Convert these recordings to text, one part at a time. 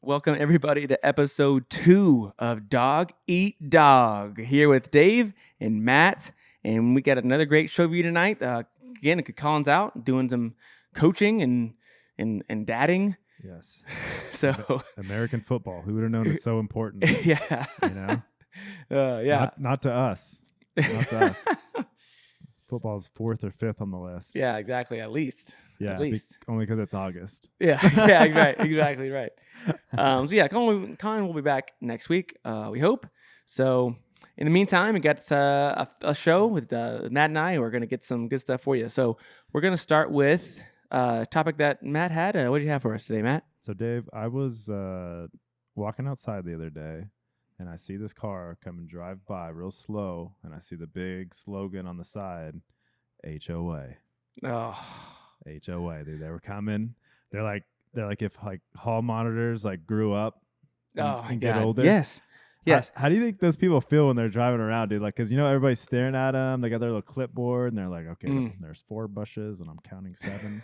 Welcome everybody to episode 2 of Dog Eat Dog. Here with Dave and Matt, and we got another great show for you tonight. Again, Colin's out doing some coaching and dadding. Yes. So American football. Who would have known it's so important? Yeah. You know? Yeah. Not to us. Not to us. Football's 4th or 5th on the list. Yeah, exactly. At least. Yeah. At least. Only because it's August. Yeah. Yeah. Right. Exactly right. So yeah, Colin will be back next week. We hope. So in the meantime, we got a show with Matt and I. We're gonna get some good stuff for you. So we're gonna start with a topic that Matt had. What did you have for us today, Matt? So Dave, I was walking outside the other day, and I see this car come and drive by real slow, and I see the big slogan on the side, HOA. Oh, HOA. They were coming. They're like if like hall monitors like grew up and get older. Yes. How do you think those people feel when they're driving around, dude? Like, because everybody's staring at them. They got their little clipboard, and they're like, okay, there's 4 bushes, and I'm counting 7.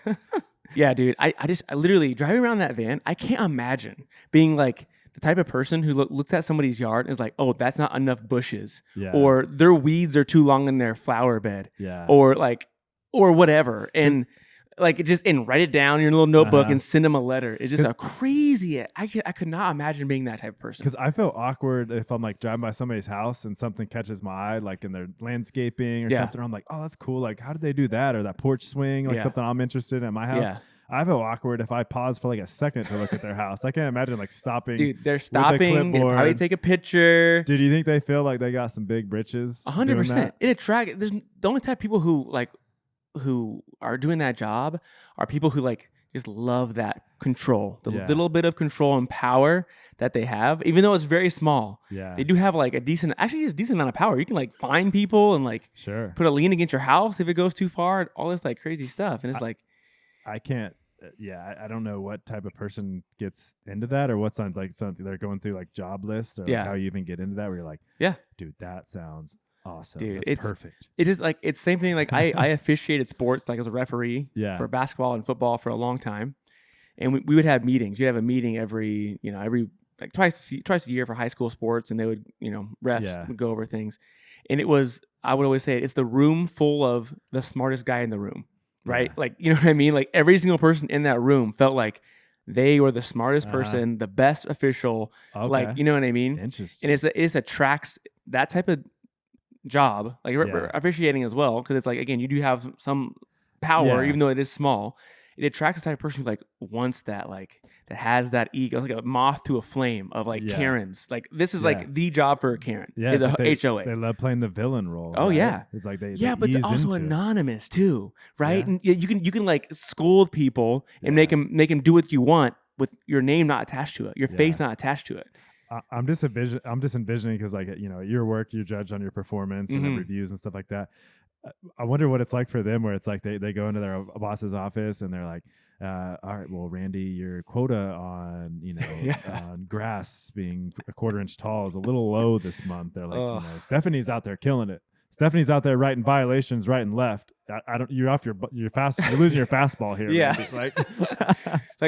Yeah, dude. I literally driving around that van. I can't imagine being like the type of person who looks at somebody's yard and is like, oh, that's not enough bushes, or their weeds are too long in their flower bed, or whatever, and and write it down in your little notebook and send them a letter. It's just a crazy. I could not imagine being that type of person. Because I feel awkward if I'm like driving by somebody's house and something catches my eye, like in their landscaping or something. I'm like, oh, that's cool. Like, how did they do that? Or that porch swing, like something I'm interested in at my house. Yeah. I feel awkward if I pause for like a second to look at their house. I can't imagine like stopping. Dude, they're stopping. They probably take a picture. Dude, do you think they feel like they got some big britches? 100%. It attracts. There's the only type of people who are doing that job are people who just love that control, the little bit of control and power that they have, even though it's very small. Yeah, they do have a decent amount of power. You can find people and put a lien against your house if it goes too far. All this crazy stuff, and it's I can't. I don't know what type of person gets into that, or what's on something they're going through job lists, or how you even get into that. Where you're like, dude, that sounds awesome. Dude, it's perfect. It is it's same thing. I officiated sports as a referee for basketball and football for a long time, and we would have meetings. You'd have a meeting every twice a year for high school sports, and they would refs would go over things, and I would always say it's the room full of the smartest guy in the room, right? You know what I mean? Every single person in that room felt like they were the smartest person, the best official. Okay. You know what I mean? Interesting. And it attracts that type of job, officiating as well, because it's again, you do have some power, even though it is small. It attracts the type of person who wants that, that has that ego. It's like a moth to a flame of Karens. This is the job for a Karen. Yeah, is a HOA. They love playing the villain role. Oh right? Yeah, it's like they but it's also anonymous too, right? Yeah. And you can scold people and make them do what you want with your name not attached to it, your face not attached to it. I'm just envisioning because at your work, you're judged on your performance and the reviews and stuff like that. I wonder what it's like for them, where it's they go into their boss's office and they're like, all right, well, Randy, your quota on on grass being a 1/4 inch tall is a little low this month. They're like, Stephanie's out there killing it. Stephanie's out there writing violations right and left. I don't. You're off your fast. You're losing your fastball here. Yeah.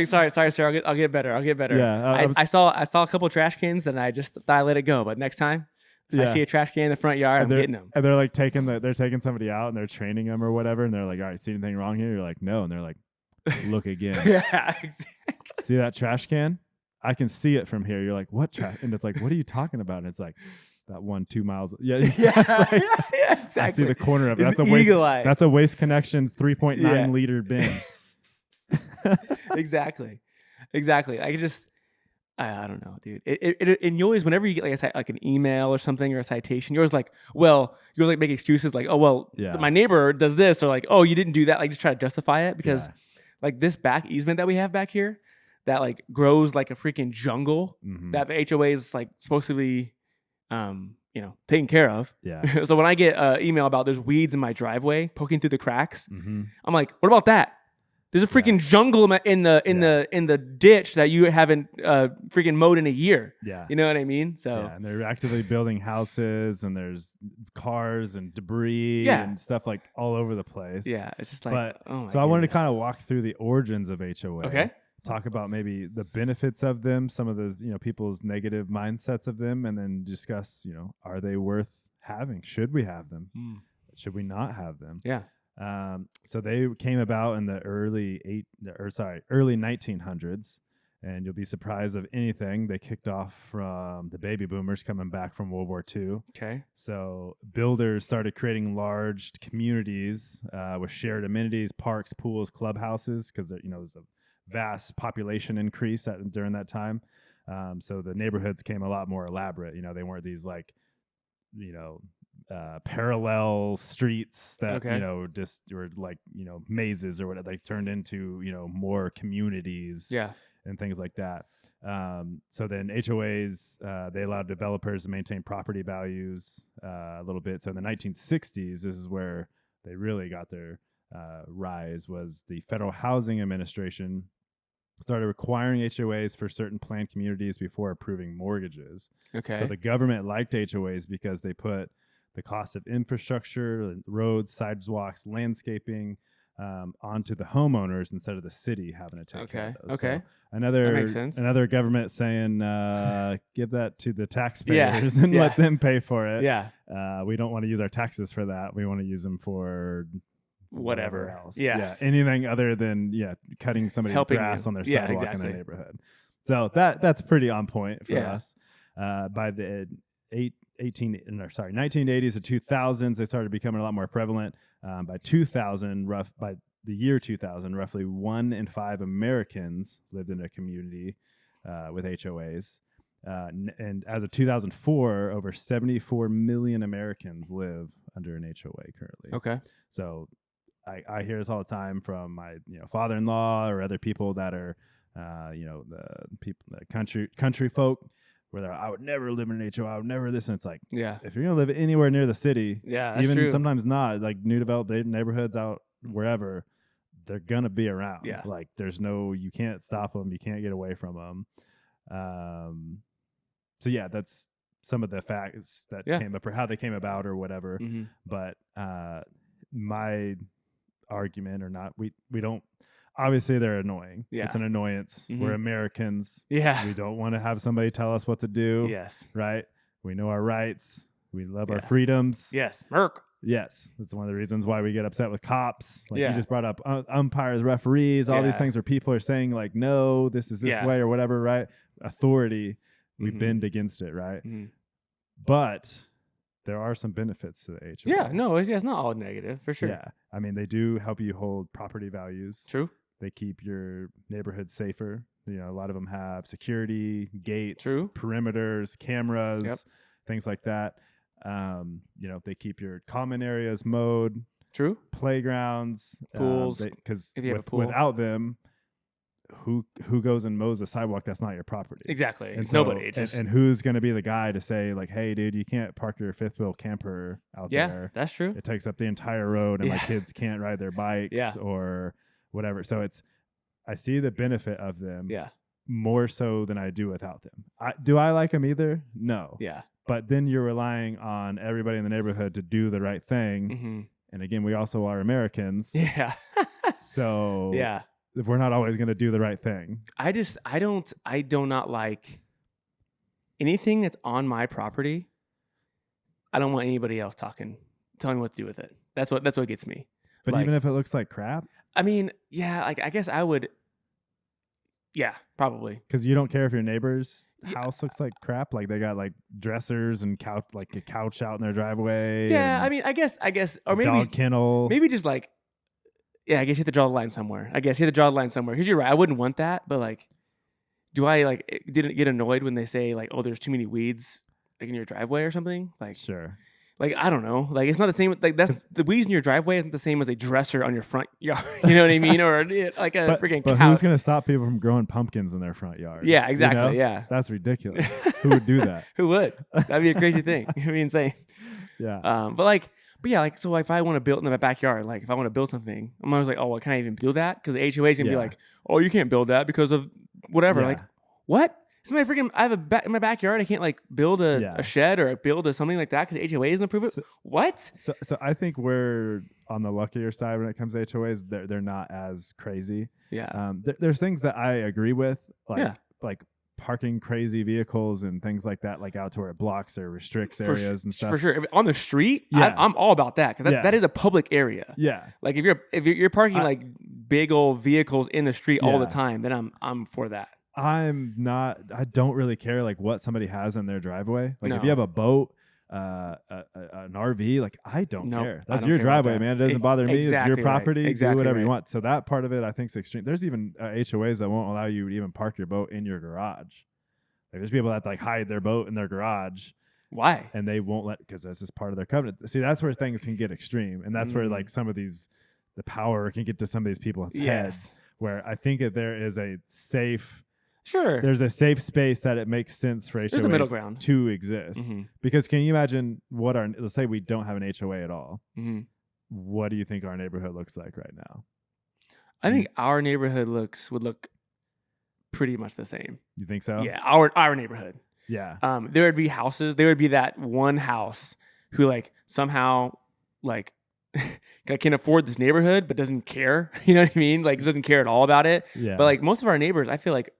Sorry, sir. I'll get better. Yeah. I saw a couple of trash cans and I just thought I let it go. But next time, if I see a trash can in the front yard, I'm getting them. And they're they're taking somebody out and they're training them or whatever. And they're like, all right, see anything wrong here? You're like, no. And they're like, look again. Yeah, exactly. See that trash can? I can see it from here. You're like, what trash? And it's like, what are you talking about? And it's like, that 2 miles. Yeah, exactly. I see the corner of it. That's a Waste Connections 3.9 liter bin. Exactly. I don't know, dude. And you always, whenever you get an email or something or a citation, you're always make excuses my neighbor does this, or oh, you didn't do that. Just try to justify it because this back easement that we have back here that grows like a freaking jungle that the HOA is supposed to be taken care of. Yeah. So when I get an email about there's weeds in my driveway poking through the cracks, I'm like, what about that? There's a freaking jungle in the ditch that you haven't freaking mowed in a year. Yeah. You know what I mean? So and they're actively building houses, and there's cars and debris and stuff all over the place. Yeah. It's just I wanted to kind of walk through the origins of HOA. Okay. talk about maybe the benefits of them, some of the, people's negative mindsets of them, and then discuss, are they worth having? Should we have them? Should we not have them? Yeah. So they came about in the early 1900s, and you'll be surprised of anything. They kicked off from the baby boomers coming back from World War II. Okay. So builders started creating large communities with shared amenities, parks, pools, clubhouses, because there's a vast population increase during that time. So the neighborhoods came a lot more elaborate. They weren't these parallel streets that just were like mazes or whatever. They turned into more communities and things like that. So then HOAs, they allowed developers to maintain property values a little bit. So in the 1960s, this is where they really got their rise. Was the Federal Housing Administration started requiring HOAs for certain planned communities before approving mortgages. Okay. So the government liked HOAs because they put the cost of infrastructure, roads, sidewalks, landscaping onto the homeowners instead of the city having to take care of those. Okay. So another government saying, give that to the taxpayers and let them pay for it. Yeah. We don't want to use our taxes for that. We want to use them for whatever else. Yeah. Anything other than cutting somebody's grass on their sidewalk in their neighborhood. So that's pretty on point for us. By the 1980s to 2000s, they started becoming a lot more prevalent. By the year 2000, roughly 1 in 5 Americans lived in a community with HOAs. And as of 2004, over 74 million Americans live under an HOA currently. Okay. So I hear this all the time from my father-in-law or other people that are the country folk, where they're, I would never live in an HOA, I would never this. And it's like, if you're going to live anywhere near the city, that's even true. Sometimes not, like new developed neighborhoods out wherever, they're going to be around. Yeah. Like you can't stop them. You can't get away from them. So that's some of the facts that came up or how they came about or whatever. Mm-hmm. But my argument or not, we don't, obviously they're annoying. It's an annoyance. Mm-hmm. We're Americans. Yeah. We don't want to have somebody tell us what to do. Yes. Right? We know our rights. We love our freedoms. Yes. Merc. Yes. That's one of the reasons why we get upset with cops. Like you just brought up umpires, referees, all these things where people are saying like, no, this is this way or whatever, right? Authority. We bend against it, right? Mm-hmm. But there are some benefits to the HOA. Yeah, no, it's not all negative, for sure. Yeah. I mean, they do help you hold property values. True. They keep your neighborhood safer. A lot of them have security, gates, perimeters, cameras, things like that. They keep your common areas mowed. True. Playgrounds. Pools. Because without them, who goes and mows the sidewalk? That's not your property. Exactly. And nobody. And who's going to be the guy to say like, hey, dude, you can't park your fifth wheel camper out there. Yeah, that's true. It takes up the entire road, and my kids can't ride their bikes or whatever. So I see the benefit of them. Yeah. More so than I do without them. Do I like them either? No. Yeah. But then you're relying on everybody in the neighborhood to do the right thing. Mm-hmm. And again, we also are Americans. Yeah. So if we're not always going to do the right thing. I do not like anything that's on my property. I don't want anybody else telling me what to do with it. That's what gets me. But even if it looks like crap? I mean, I guess I would. Yeah, probably. Because you don't care if your neighbor's house looks like crap, like they got like dressers and couch, like a couch out in their driveway. Yeah, I mean, I guess, or maybe dog kennel. Maybe just like, I guess you have to draw the line somewhere. Because you're right, I wouldn't want that. But like, do I didn't get annoyed when they say like, oh, there's too many weeds like in your driveway or something? Like, sure. Like, I don't know. Like, it's not the same. Like, that's the weeds in your driveway isn't the same as a dresser on your front yard. You know what I mean? Or like a freaking couch. But who's going to stop people from growing pumpkins in their front yard? Yeah, exactly. Yeah. That's ridiculous. Who would do that? Who would? That'd be a crazy thing. It'd be insane. Yeah. So if I want to build in my backyard, like if I want to build something, I'm always like, oh, well, can I even build that? Because the HOA is going to be like, oh, you can't build that because of whatever. Yeah. Like, what? I have in my backyard. I can't like build a shed or build something like that because HOA doesn't approve it. What? So I think we're on the luckier side when it comes to HOAs. They're not as crazy. Yeah. There's things that I agree with, like parking crazy vehicles and things like that, like out to where it blocks or restricts areas and stuff. For sure. On the street, I'm all about that because that is a public area. Yeah. Like if you're parking like big old vehicles in the street all the time, then I'm for that. I don't really care like what somebody has in their driveway. Like if you have a boat, an RV, like I don't care. That's your driveway, man. It doesn't bother me. Exactly, it's your property. Right. Exactly, do whatever you want. So that part of it I think is extreme. There's even HOAs that won't allow you to even park your boat in your garage. Like there's people that like hide their boat in their garage. Why? And they won't let, because that's just part of their covenant. See, that's where things can get extreme, and that's where like some of the power can get to some of these people's heads. Where I think that there is a safe. Sure. There's a safe space that it makes sense for HOAs a middle ground to exist. Mm-hmm. Because can you imagine let's say we don't have an HOA at all. Mm-hmm. What do you think our neighborhood looks like right now? I think our neighborhood would look pretty much the same. You think so? Yeah, our neighborhood. Yeah. There would be houses. There would be that one house who like somehow like can afford this neighborhood but doesn't care. You know what I mean? Like doesn't care at all about it. Yeah. But like most of our neighbors, I feel like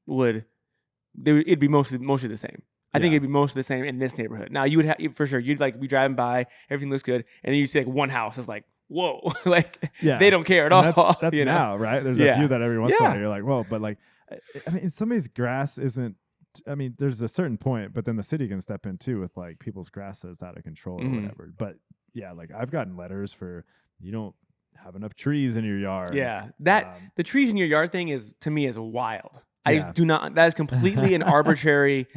it'd be mostly the same. I think it'd be mostly the same in this neighborhood. Now you would have for sure. You'd like be driving by, everything looks good, and then you see like one house is like, whoa, like they don't care at all. That's now, right? There's a few that every once in a while you're like, whoa, but like, I mean, somebody's grass isn't. I mean, there's a certain point, but then the city can step in too with like people's grass that's out of control or whatever. But yeah, like I've gotten letters for you don't have enough trees in your yard. Yeah, the trees in your yard thing is to me is wild. I do not. That is completely an arbitrary,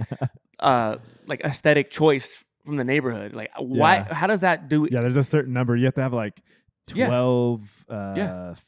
like aesthetic choice from the neighborhood. Like, why? How does that do? Yeah, there's a certain number. You have to have like 12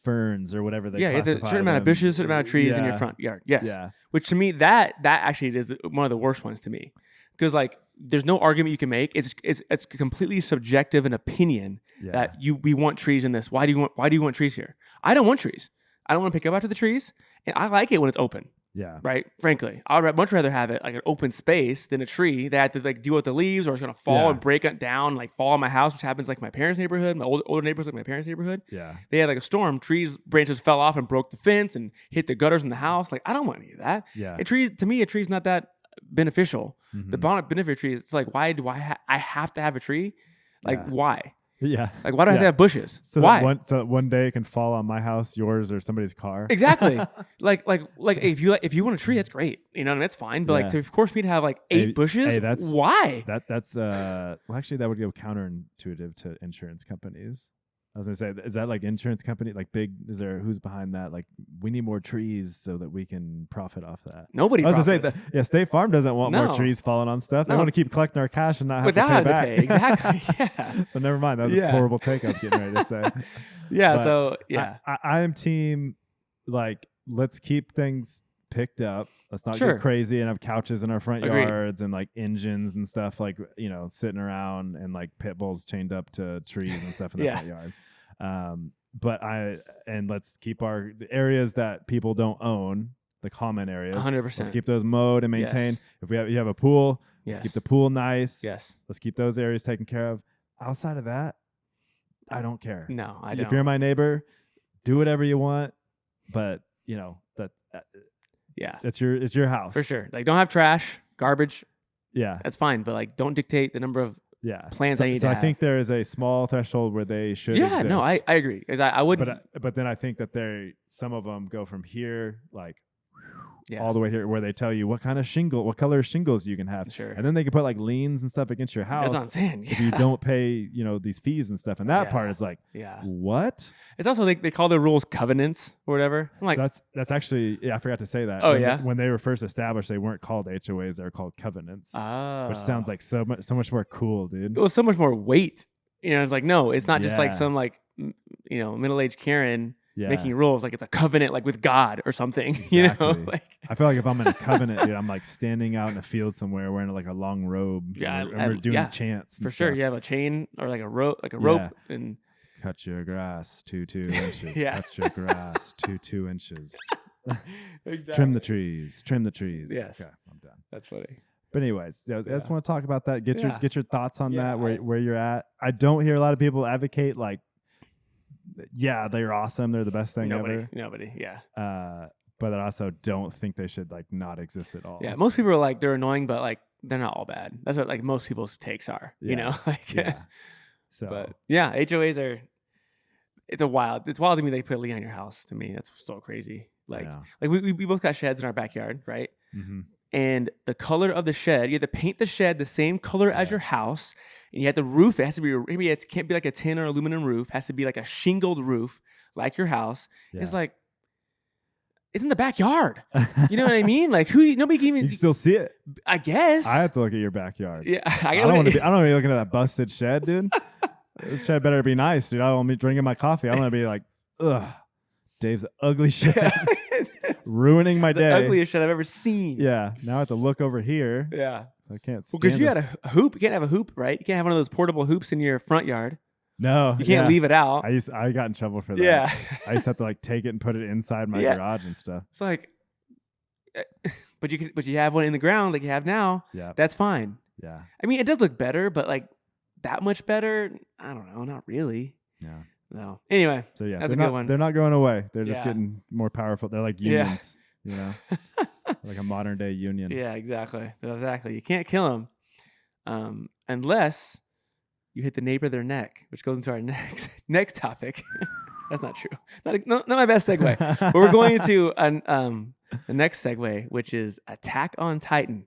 ferns or whatever they. Yeah, you have a certain amount of bushes, certain amount of trees in your front yard. Yes. Yeah. Which to me, that actually is one of the worst ones to me, because like there's no argument you can make. It's completely subjective and opinion that we want trees in this. Why do you want trees here? I don't want trees. I don't want to pick up after the trees, and I like it when it's open. Yeah. Right. Frankly, I'd much rather have it like an open space than a tree that I have to like deal with the leaves or it's gonna fall and break it down, like fall on my house, which happens like my parents' neighborhood, my older neighbors like my parents' neighborhood. Yeah. They had like a storm, branches fell off and broke the fence and hit the gutters in the house. Like I don't want any of that. Yeah. A tree's not that beneficial. Mm-hmm. The benefit of trees, it's like why do I have to have a tree? Like why? Yeah. Like, why do I have to have bushes? So why? So one day it can fall on my house, yours, or somebody's car. Exactly. like if you want a tree, that's great. You know, and that's fine. But like, to force me to have like 8 bushes, why? That's well, actually, that would go counterintuitive to insurance companies. I was gonna say, is that like insurance company, like big? Is there who's behind that? Like, we need more trees so that we can profit off that. Nobody. I was gonna say that. State Farm doesn't want more trees falling on stuff. They want to keep collecting our cash and not have to pay back. Exactly. Yeah. So never mind. That was a horrible take I was getting ready to say. I am team. Like, let's keep things picked up. Let's not get crazy and have couches in our front yards and like engines and stuff like, you know, sitting around and like pit bulls chained up to trees and stuff in the front yard. And let's keep the areas that people don't own, the common areas. 100%. Let's keep those mowed and maintained. If you have a pool, let's keep the pool nice. Yes. Let's keep those areas taken care of. Outside of that, I don't care. No, I don't. If you're my neighbor, do whatever you want, but you know that. It's your house. For sure. Like, don't have trash, garbage. Yeah. That's fine. But like, don't dictate the number of plants I need to have. So I think there is a small threshold where they should exist. No, I agree. Because I wouldn't. But then I think that some of them go from here, like, all the way here, where they tell you what color shingles you can have. Sure. And then they can put like liens and stuff against your house. That's what I'm saying. If you don't pay, you know, these fees and stuff. And that part is like, what? It's also they call the rules covenants or whatever. I'm like, so that's actually, I forgot to say that. Oh, when they were first established, they weren't called HOAs; they were called covenants. Oh. Which sounds like so much more cool, dude. It was so much more weight. You know, it's like, no, it's not just like some like, you know, middle-aged Karen making rules. Like, it's a covenant, like with God or something. Exactly. You know, like, I feel like if I'm in a covenant, dude, I'm like standing out in a field somewhere wearing like a long robe. And we're doing chants. For sure, you have a chain or like a rope, and cut your grass 2 inches. Cut your grass 2 inches. Exactly. Trim the trees. Trim the trees. Yes. Okay, I'm done. That's funny. But anyways, I just want to talk about that. Get your thoughts on that. Where you're at. I don't hear a lot of people advocate like, yeah, they're awesome. They're the best thing ever. Nobody. Yeah. But I also don't think they should like not exist at all. Yeah. Most people are like they're annoying, but like they're not all bad. That's what like most people's takes are. You know. Like. Yeah. So. But yeah, HOAs are. It's wild to me they put a lien on your house. To me, that's so crazy. Like we both got sheds in our backyard, right? Mm-hmm. And the color of the shed, you have to paint the shed the same color as your house, and you have the roof. It has to be maybe it can't be like a tin or aluminum roof. It has to be like a shingled roof, like your house. Yeah. It's like it's in the backyard. You know what I mean? Like nobody can even. You can still see it. I guess. I have to look at your backyard. Yeah, I don't want to be looking at that busted shed, dude. This shed better be nice, dude. I don't want to be drinking my coffee. I want to be like, ugh, Dave's ugly shed. Ruining my day. The ugliest shed I've ever seen. Yeah. Now I have to look over here. Yeah. So I can't stand because you had a hoop. You can't have a hoop, right? You can't have one of those portable hoops in your front yard. No. You can't leave it out. I got in trouble for that. Yeah. I used to have to like take it and put it inside my garage and stuff. It's like, but you have one in the ground like you have now. Yeah. That's fine. Yeah. I mean, it does look better, but like that much better? I don't know. Not really. Yeah. No. Anyway. So yeah, that's a good one. They're not going away. They're just getting more powerful. They're like unions. You know, like a modern day union. Yeah, exactly. You can't kill them unless you hit the nape of their neck, which goes into our next topic. That's not true. Not my best segue. But we're going into the next segue, which is Attack on Titan.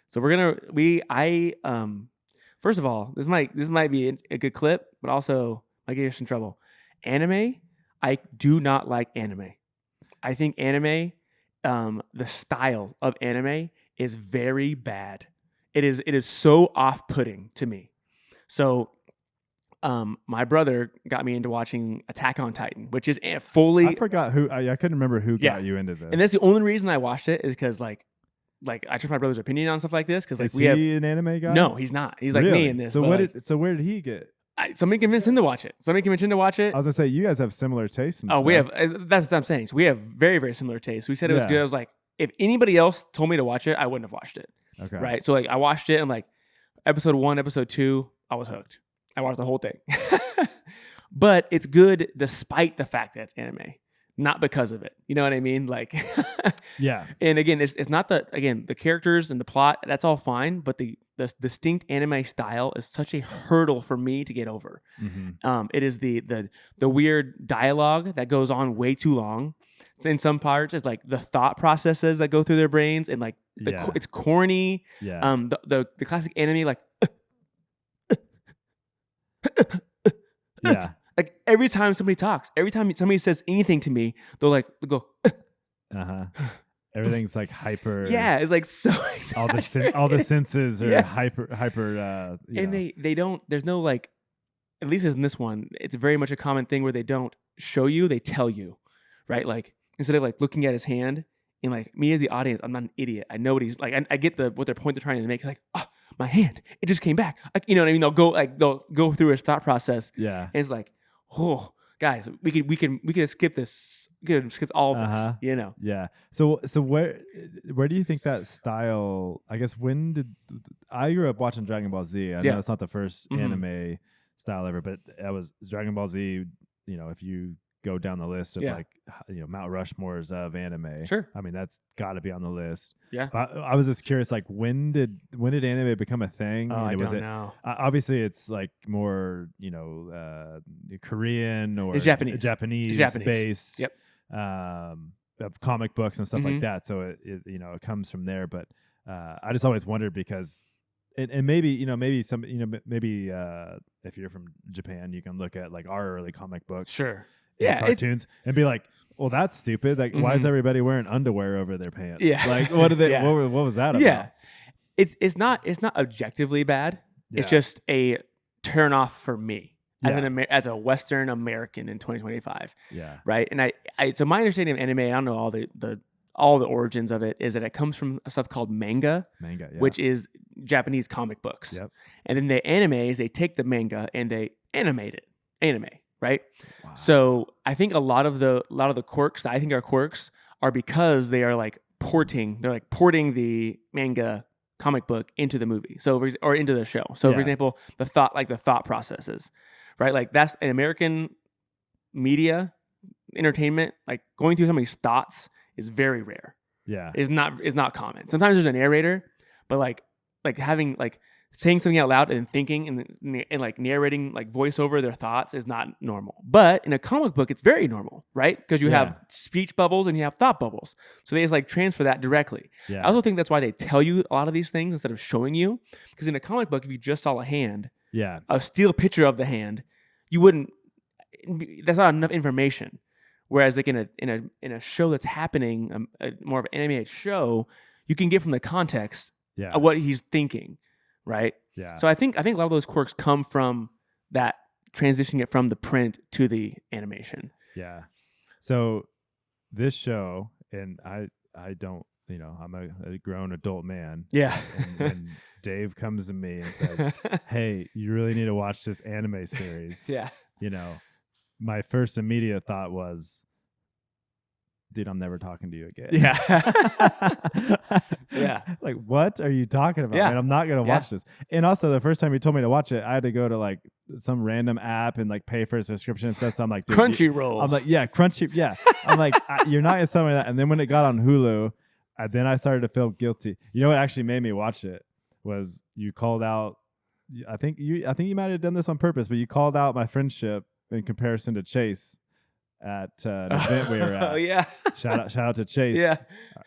So first of all, this might be a good clip, but also might get us in trouble. Anime, I do not like anime. I think anime. The style of anime is very bad. It is so off-putting to me. So, my brother got me into watching Attack on Titan, which is fully. I forgot who. I couldn't remember who got you into this. And that's the only reason I watched it is because like I trust my brother's opinion on stuff like this because like is he an anime guy? No, he's not. He's like me in this. So where did he get? Somebody convinced him to watch it. I was gonna say you guys have similar tastes. And stuff. We have. That's what I'm saying. So we have very, very similar tastes. We said it was good. I was like, if anybody else told me to watch it, I wouldn't have watched it. Okay. Right. So like I watched it. And like episode 1, episode 2, I was hooked. I watched the whole thing. But it's good despite the fact that it's anime, not because of it. You know what I mean? Like. Yeah. And again, it's not the characters and the plot. That's all fine. But the distinct anime style is such a hurdle for me to get over. Mm-hmm. It is the weird dialogue that goes on way too long. In some parts, it's like the thought processes that go through their brains, and like it's corny. Yeah. The classic anime like. Yeah. Like every time somebody talks, every time somebody says anything to me, they'll go. Everything's like hyper. Yeah, it's like so. All the senses are hyper. And they don't. There's no like. At least in this one, it's very much a common thing where they don't show you, they tell you, right? Like instead of like looking at his hand and like me as the audience, I'm not an idiot. I know what he's like. I get what their point they're trying to make. It's like, my hand, it just came back. You know what I mean? They'll go through his thought process. Yeah. And it's like, oh, guys, we could skip this. We could skip all of this. You know. Yeah. So where do you think that style? I guess I grew up watching Dragon Ball Z. I know it's not the first anime style ever, but that was Dragon Ball Z. You know, if you go down the list of like Mount Rushmore's of anime, sure. I mean that's got to be on the list. Yeah. I was just curious, like when did anime become a thing? Oh, I don't know. Obviously, it's like more Korean or Japanese based. Yep. Of comic books and stuff like that. So it comes from there. But I just always wondered because. And maybe if you're from Japan, you can look at like our early comic books, sure, cartoons, and be like, "Well, that's stupid. Like, why is everybody wearing underwear over their pants? Yeah, like, what did they? What was that about? Yeah, it's not objectively bad. Yeah. It's just a turn off for me as a Western American in 2025. Yeah, right. And so my understanding of anime, I don't know all the origins of it, is that it comes from stuff called manga, which is Japanese comic books. Yep. And then the animes, they take the manga and they animate it. Anime, right? Wow. So I think a lot of the quirks that I think are quirks are because they are like porting the manga comic book into the movie. Or into the show. So for example, the thought processes, right? Like that's an American media entertainment, like going through somebody's thoughts is very rare. Yeah. Is not common. Sometimes there's a narrator, but like having like saying something out loud and thinking and like narrating like voice over their thoughts is not normal. But in a comic book, it's very normal, right? Because you have speech bubbles and you have thought bubbles. So they just like transfer that directly. Yeah. I also think that's why they tell you a lot of these things instead of showing you. Because in a comic book, if you just saw a hand, a still picture of the hand, you wouldn't. That's not enough information. Whereas like in a show that's happening, more of an animated show, you can get from the context of what he's thinking. Right. Yeah. So I think a lot of those quirks come from that transitioning it from the print to the animation. Yeah. So this show, and I don't, I'm a grown adult man. Yeah. And Dave comes to me and says, "Hey, you really need to watch this anime series." Yeah. My first immediate thought was, dude, I'm never talking to you again. Yeah. Yeah. Like, what are you talking about? Yeah. Man, I'm not going to watch this. And also, the first time you told me to watch it, I had to go to like some random app and like pay for a subscription and stuff. So I'm like, dude, Crunchyroll. I'm like, yeah, Crunchy. Yeah. I'm like, you're not going to tell me that. And then when it got on Hulu, then I started to feel guilty. You know what actually made me watch it was you called out. I think you might have done this on purpose, but you called out my friendship in comparison to Chase at an event we were at. Oh yeah. Shout out to Chase. Yeah.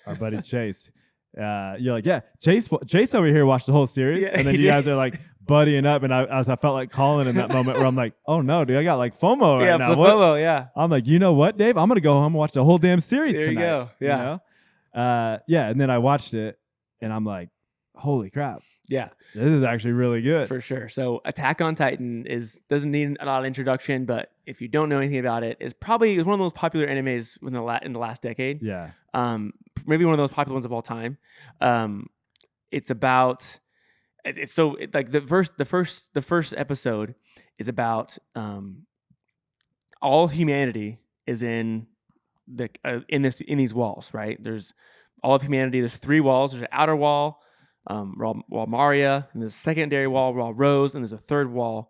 Our buddy Chase. You're like, yeah, Chase over here watched the whole series, and then you guys are like buddying up, and I felt like calling in that moment where I'm like, oh no, dude, I got like FOMO right now. FOMO, yeah. I'm like, you know what, Dave? I'm gonna go home and watch the whole damn series there tonight. You go. Yeah. And then I watched it, and I'm like, holy crap. Yeah. This is actually really good. For sure. So Attack on Titan doesn't need a lot of introduction, but if you don't know anything about it, it's one of the most popular animes in the last decade. Yeah. Maybe one of those popular ones of all time. It's about the first episode is about all of humanity is in these walls, right? There's all of humanity. There's 3 walls. There's an outer wall. Wall Maria, and there's a secondary wall Rose, and there's a third wall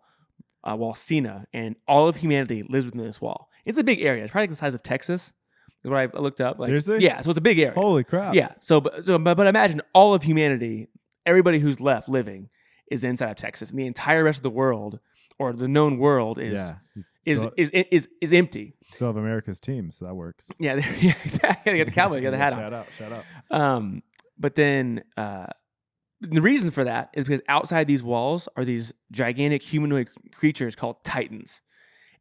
Cena, and all of humanity lives within this wall. It's a big area. It's probably like the size of Texas, is what I looked up. Like, seriously? Yeah, so it's a big area. Holy crap. Yeah. But imagine all of humanity, everybody who's left living, is inside of Texas, and the entire rest of the world, or the known world, is empty. Still have America's team, so that works. Yeah, exactly. You got the cowboy, you got the hat on. Shout out. But then. The reason for that is because outside these walls are these gigantic humanoid creatures called Titans.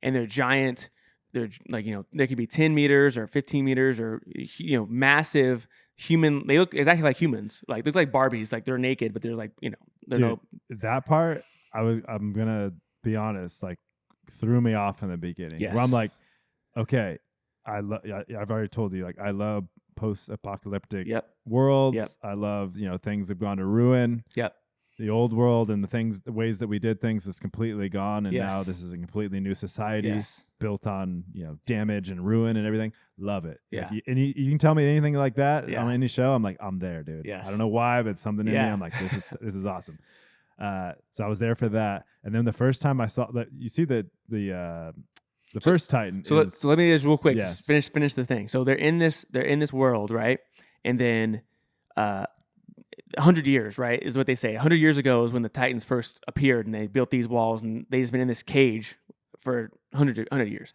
And they're giant. They're like, they could be 10 meters or 15 meters or, massive human. They look exactly like humans. Like, look like Barbies. Like, they're naked, but they're like, that part, I'm going to be honest, like, threw me off in the beginning. Yes. Where I'm like, okay, I've already told you, like, I love post-apocalyptic worlds. Yep. I love, things have gone to ruin. Yep. The old world and the ways that we did things is completely gone, and now this is a completely new society built on, damage and ruin and everything. Love it. Yeah. Like, you can tell me anything like that on any show. I'm like, I'm there, dude. Yes. I don't know why, but something in me. I'm like, this is awesome. So I was there for that, and then the first time I saw that, you see the first Titan. So let me just real quick Yes. just finish the thing. So they're in this world, right? And then 100 years, right, is what they say. 100 years ago is when the Titans first appeared, and they built these walls, and they've just been in this cage for 100 years.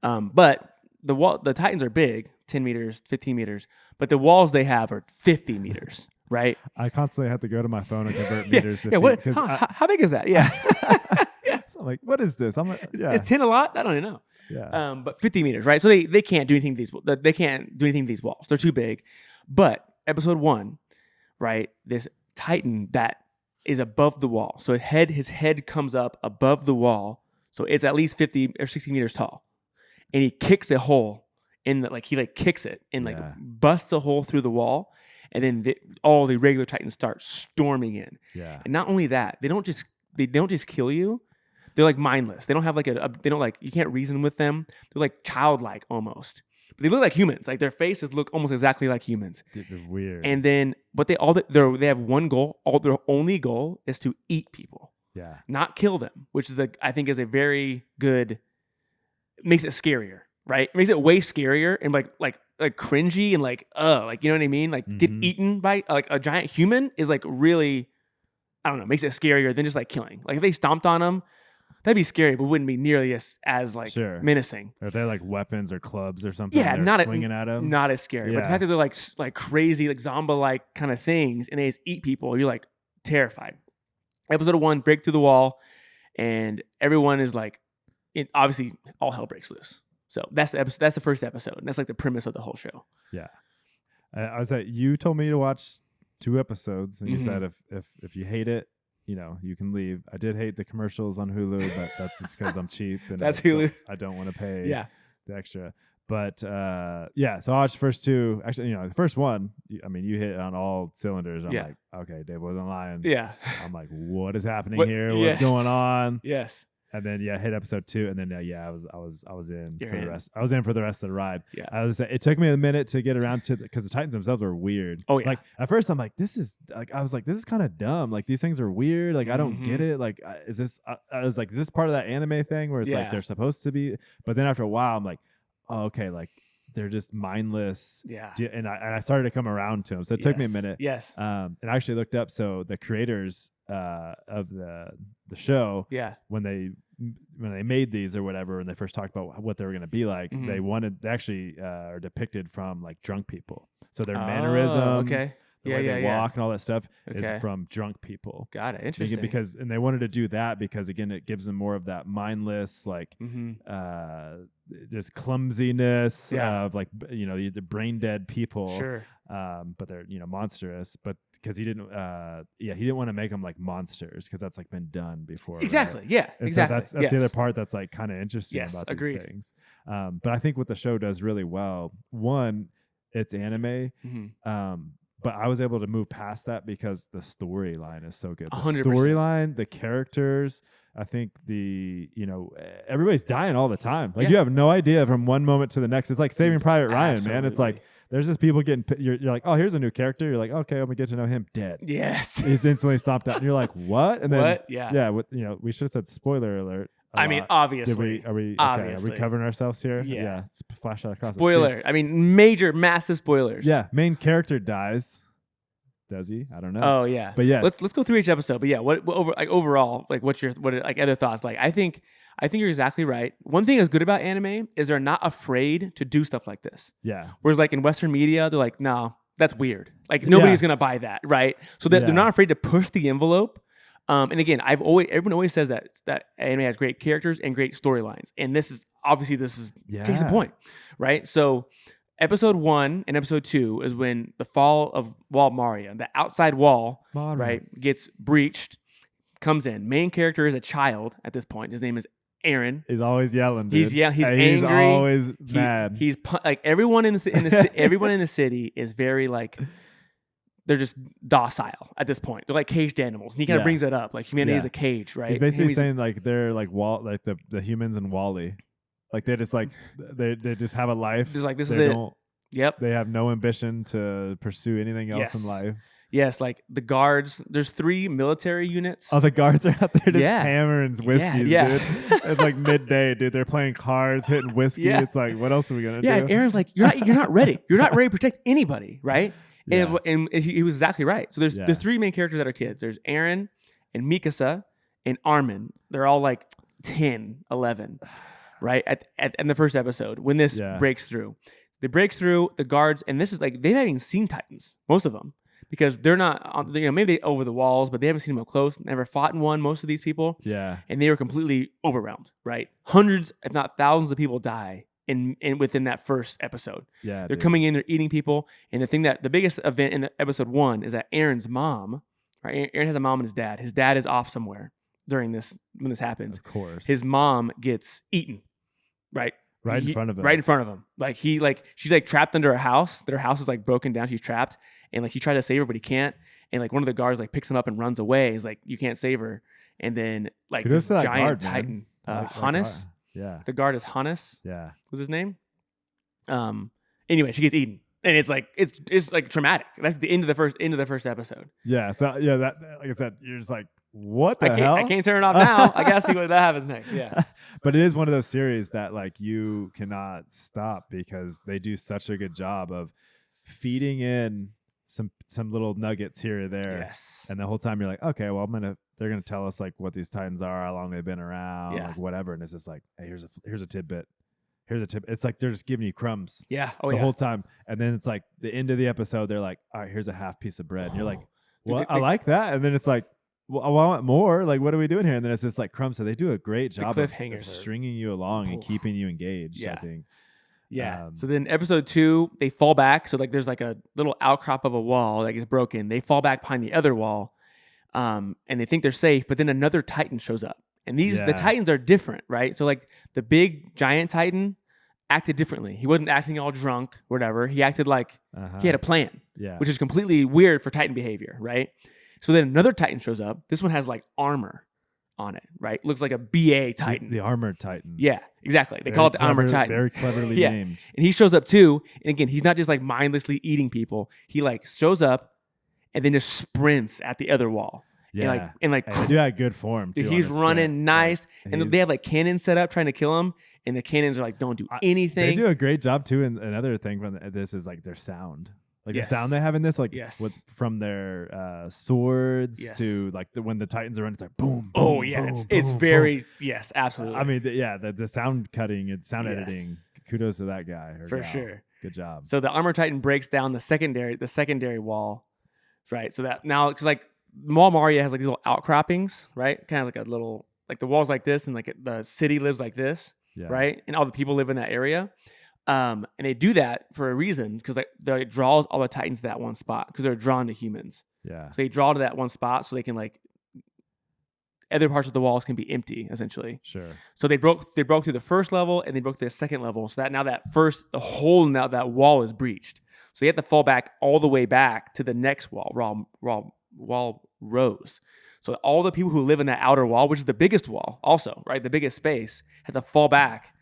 But the Titans are big, 10 meters, 15 meters, but the walls they have are 50 meters, right? I constantly have to go to my phone and convert meters. How big is that? Yeah. So I'm like, what is this? I'm like, yeah. Is 10 a lot? I don't even know. Yeah. But 50 meters, right? So they can't do anything to these. They can't do anything to these walls. They're too big. But episode 1, right? This Titan that is above the wall. So his head comes up above the wall. So it's at least 50 or 60 meters tall, and he kicks a hole in the he kicks it and busts a hole through the wall, and then all the regular Titans start storming in. Yeah. And not only that, they don't just kill you. They're like mindless. They don't have you can't reason with them. They're like childlike almost. but they look like humans. Like their faces look almost exactly like humans. Dude, weird. And then, but they have one goal. Their only goal is to eat people. Yeah. Not kill them, which is I think is a very good. Makes it scarier, right? It makes it way scarier and like cringy and like you know what I mean? Like get eaten by like a giant human is like really, I don't know, makes it scarier than just like killing. Like if they stomped on them, that'd be scary, but wouldn't be nearly as like menacing. Or if they're like weapons or clubs or something, yeah, not swinging at them, not as scary. But the fact that they're like crazy, like zombie-like kind of things, and they just eat people, you're like terrified. Episode 1, break through the wall, and everyone is like, obviously all hell breaks loose. So that's the episode. That's the first episode, and that's like the premise of the whole show. Yeah, I was like, you told me to watch 2 episodes, and you said if you hate it, you know, you can leave. I did hate the commercials on Hulu, but that's just because I'm cheap and that's Hulu. I don't want to pay the extra. But so I watched the first 2. Actually, you know, the first one, I mean, you hit on all cylinders. I'm like, okay, Dave wasn't lying. Yeah. I'm like, what is happening here? What's going on? Yes. And then hit episode 2, and then I was in You're for in. the rest. I was in for the rest of the ride. Yeah. It took me a minute to get around to because the Titans themselves are weird. Oh yeah. Like at first I'm like, this is kind of dumb. Like these things are weird. Like I don't get it. Like is this? I was like, is this part of that anime thing where it's like they're supposed to be? But then after a while, I'm like, oh, okay, like they're just mindless. Yeah. And I started to come around to them. So it took me a minute. Yes. And I actually looked up. So the creators of the show, when they made these or whatever, and they first talked about what they were going to be like, they actually are depicted from like drunk people. So their mannerisms, the way they walk and all that stuff is from drunk people. Got it. Interesting. And they wanted to do that because again, it gives them more of that mindless, like just clumsiness of like, you know, the brain dead people. Sure. But they're, you know, monstrous. But because he didn't want to make them like monsters because that's like been done before. Exactly. Right? Yeah. And exactly. So that's the other part that's like kind of interesting about agreed. these things. But I think what the show does really well, one, it's anime. But I was able to move past that because the storyline is so good. The 100%. storyline, the characters, I think everybody's dying all the time. Like you have no idea from one moment to the next. It's like Saving Private Ryan, man. It's like there's just people getting. You're like, oh, here's a new character. You're like, okay, I'm gonna get to know him. Dead. Yes. He's instantly stomped out. And you're like, what? And then what? Yeah. We should have said spoiler alert. I mean, obviously. Are we covering ourselves here? Yeah. It's flash out across spoiler. the screen. I mean, major, massive spoilers. Yeah. Main character dies. Does he? I don't know. Oh yeah. But yes. Let's go through each episode. But yeah, overall, like what other thoughts? Like I think you're exactly right. One thing that's good about anime is they're not afraid to do stuff like this. Yeah. Whereas like in Western media, they're like, no, that's weird. Like nobody's gonna buy that, right? So that they're not afraid to push the envelope. And again, everyone always says that anime has great characters and great storylines, and this is case in point, right? So episode 1 and episode 2 is when the fall of Wall Maria, the outside wall, right, gets breached, comes in. Main character is a child at this point. His name is Aaron. He's always yelling, dude. He's angry. He's always mad. He's like everyone in the city is very like, they're just docile at this point. They're like caged animals. And he kind of brings it up. Like humanity is a cage, right? He's basically saying like they're like the humans in Wall-E. Like they just like they just have a life. Just like this is it. Yep. They have no ambition to pursue anything else in life. Yes, like the guards. There's 3 military units. Oh, the guards are out there just hammering whiskeys, dude. It's like midday, dude. They're playing cards, hitting whiskey. Yeah. It's like, what else are we gonna do? Yeah, and Aaron's like, you're not ready. You're not ready to protect anybody, right? Yeah. And he was exactly right. So there's the 3 main characters that are kids. There's Aaron and Mikasa and Armin. They're all like 10, 11, right? In the first episode when this breaks through. They break through the guards, and this is like they haven't even seen Titans, most of them, because they're not, maybe over the walls, but they haven't seen them up close. Never fought in one. Most of these people, and they were completely overwhelmed. Right, hundreds, if not thousands, of people die in within that first episode. Yeah, they're coming in, they're eating people, and the biggest event in episode 1 is that Aaron's mom, right? Aaron has a mom and his dad. His dad is off somewhere when this happens. Of course, his mom gets eaten. Right. In front of him. Right in front of him. Like she's like trapped under a house. Their house is like broken down. She's trapped. And like he tries to save her, but he can't. And like one of the guards like picks him up and runs away. He's like, you can't save her. And then like this giant Titan, Hannes. Yeah. The guard is Hannes. Yeah. Was his name? Anyway, she gets eaten. And it's like traumatic. That's the end of the first episode. Yeah. So yeah, that like I said, you're just like, what the hell? I can't turn it off now. I gotta see what that happens next. Yeah. But it is one of those series that like you cannot stop because they do such a good job of feeding in some little nuggets here or there. Yes. And the whole time you're like, okay, well they're gonna tell us like what these Titans are, how long they've been around, like whatever. And it's just like, hey, here's a tidbit. Here's a tip. It's like they're just giving you crumbs. Yeah. The whole time. And then it's like the end of the episode, they're like, all right, here's a half piece of bread. And you're like, well, I like that. And then it's like, well, I want more. Like, what are we doing here? And then it's just like crumbs. So they do a great job of stringing you along and keeping you engaged, I think. Yeah. So then episode 2, they fall back. So like there's like a little outcrop of a wall that gets broken. They fall back behind the other wall. And they think they're safe, but then another Titan shows up. And the Titans are different, right? So like the big giant Titan acted differently. He wasn't acting all drunk or whatever. He acted like he had a plan, which is completely weird for Titan behavior, right? So then another Titan shows up. This one has like armor on it, right? Looks like a BA Titan. The armored Titan. Yeah, exactly. They call it the armored Titan. Very cleverly named. And he shows up too. And again, he's not just like mindlessly eating people. He like shows up and then just sprints at the other wall. Yeah. And they do have good form too. Dude, he's running nice. And they have like cannons set up trying to kill him. And the cannons are like, don't do anything. They do a great job too. And another thing from this is like their sound. Like the sound they have in this, like from their swords to like when the Titans are running, it's like boom. Oh boom, yeah, boom, it's boom, very boom. absolutely. I mean, the sound cutting and sound editing. Kudos to that guy for sure. Good job. So the armor Titan breaks down the secondary wall, right? So that now because like Mall Maria has like these little outcroppings, right? Kind of like a little like the walls like this, and like the city lives like this, right? And all the people live in that area. And they do that for a reason because like it draws all the Titans to that one spot because they're drawn to humans. Yeah. So they draw to that one spot so they can like other parts of the walls can be empty essentially. Sure. So they broke through the first level and they broke through the second level. So that now that wall is breached. So you have to fall back all the way back to the next wall rose. So all the people who live in that outer wall, which is the biggest wall also, right? The biggest space, have to fall back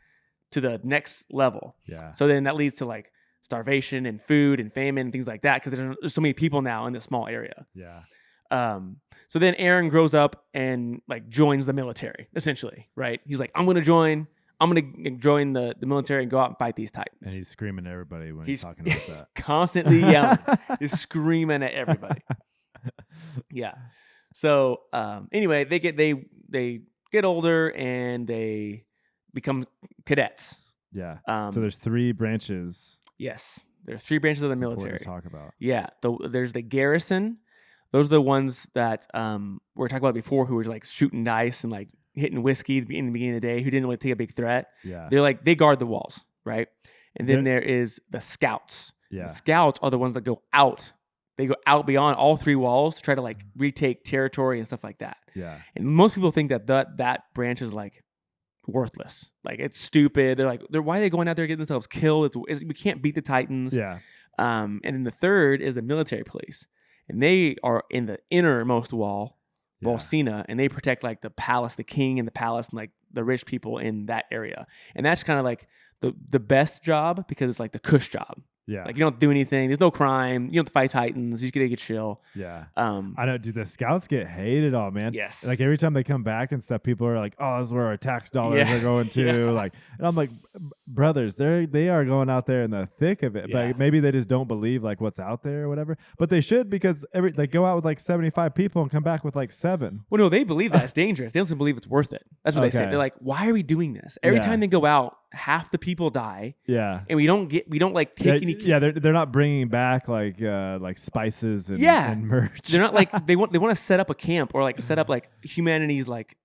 to the next level. Yeah. So then that leads to like starvation and food and famine and things like that because there's so many people now in this small area. Yeah. So then Aaron grows up and like joins the military essentially, right? He's like, I'm gonna join the military and go out and fight these Titans. And he's screaming at everybody when he's talking about that. Constantly yelling. He's screaming at everybody. Yeah. So anyway, they get older and they become cadets. Yeah. So there's 3 branches. Yes. There's 3 branches of the military. To talk about. Yeah. There's the garrison. Those are the ones that we were talking about before who were like shooting dice and like hitting whiskey in the beginning of the day, who didn't want to take a big threat. Yeah. They guard the walls, right? And then there is the scouts. Yeah. The scouts are the ones that go out. They go out beyond all 3 walls to try to like retake territory and stuff like that. Yeah. And most people think that branch is like worthless. Like it's stupid. They're like, why are they going out there getting themselves killed? We can't beat the Titans. Yeah. And then the third is the military police. And they are in the innermost wall, Bolsena, and they protect like the palace, the king and the palace, and like the rich people in that area. And that's kind of like the best job because it's like the cush job. Yeah. Like you don't do anything. There's no crime. You don't have to fight Titans. You just get to chill. Yeah. I know. Dude, the scouts get hated all, man. Yes. Like every time they come back and stuff, people are like, "Oh, this is where our tax dollars are going to." Like, and I'm like, brothers, they are going out there in the thick of it. But maybe they just don't believe like what's out there or whatever. But they should because they go out with like 75 people and come back with like 7. Well, no, they believe that's dangerous. They don't believe it's worth it. That's what they say. They're like, why are we doing this? Every time they go out, half the people die. Yeah. And we don't like take any. Yeah, they're not bringing back like spices and merch. They're not like they want to set up a camp or like set up like humanity's like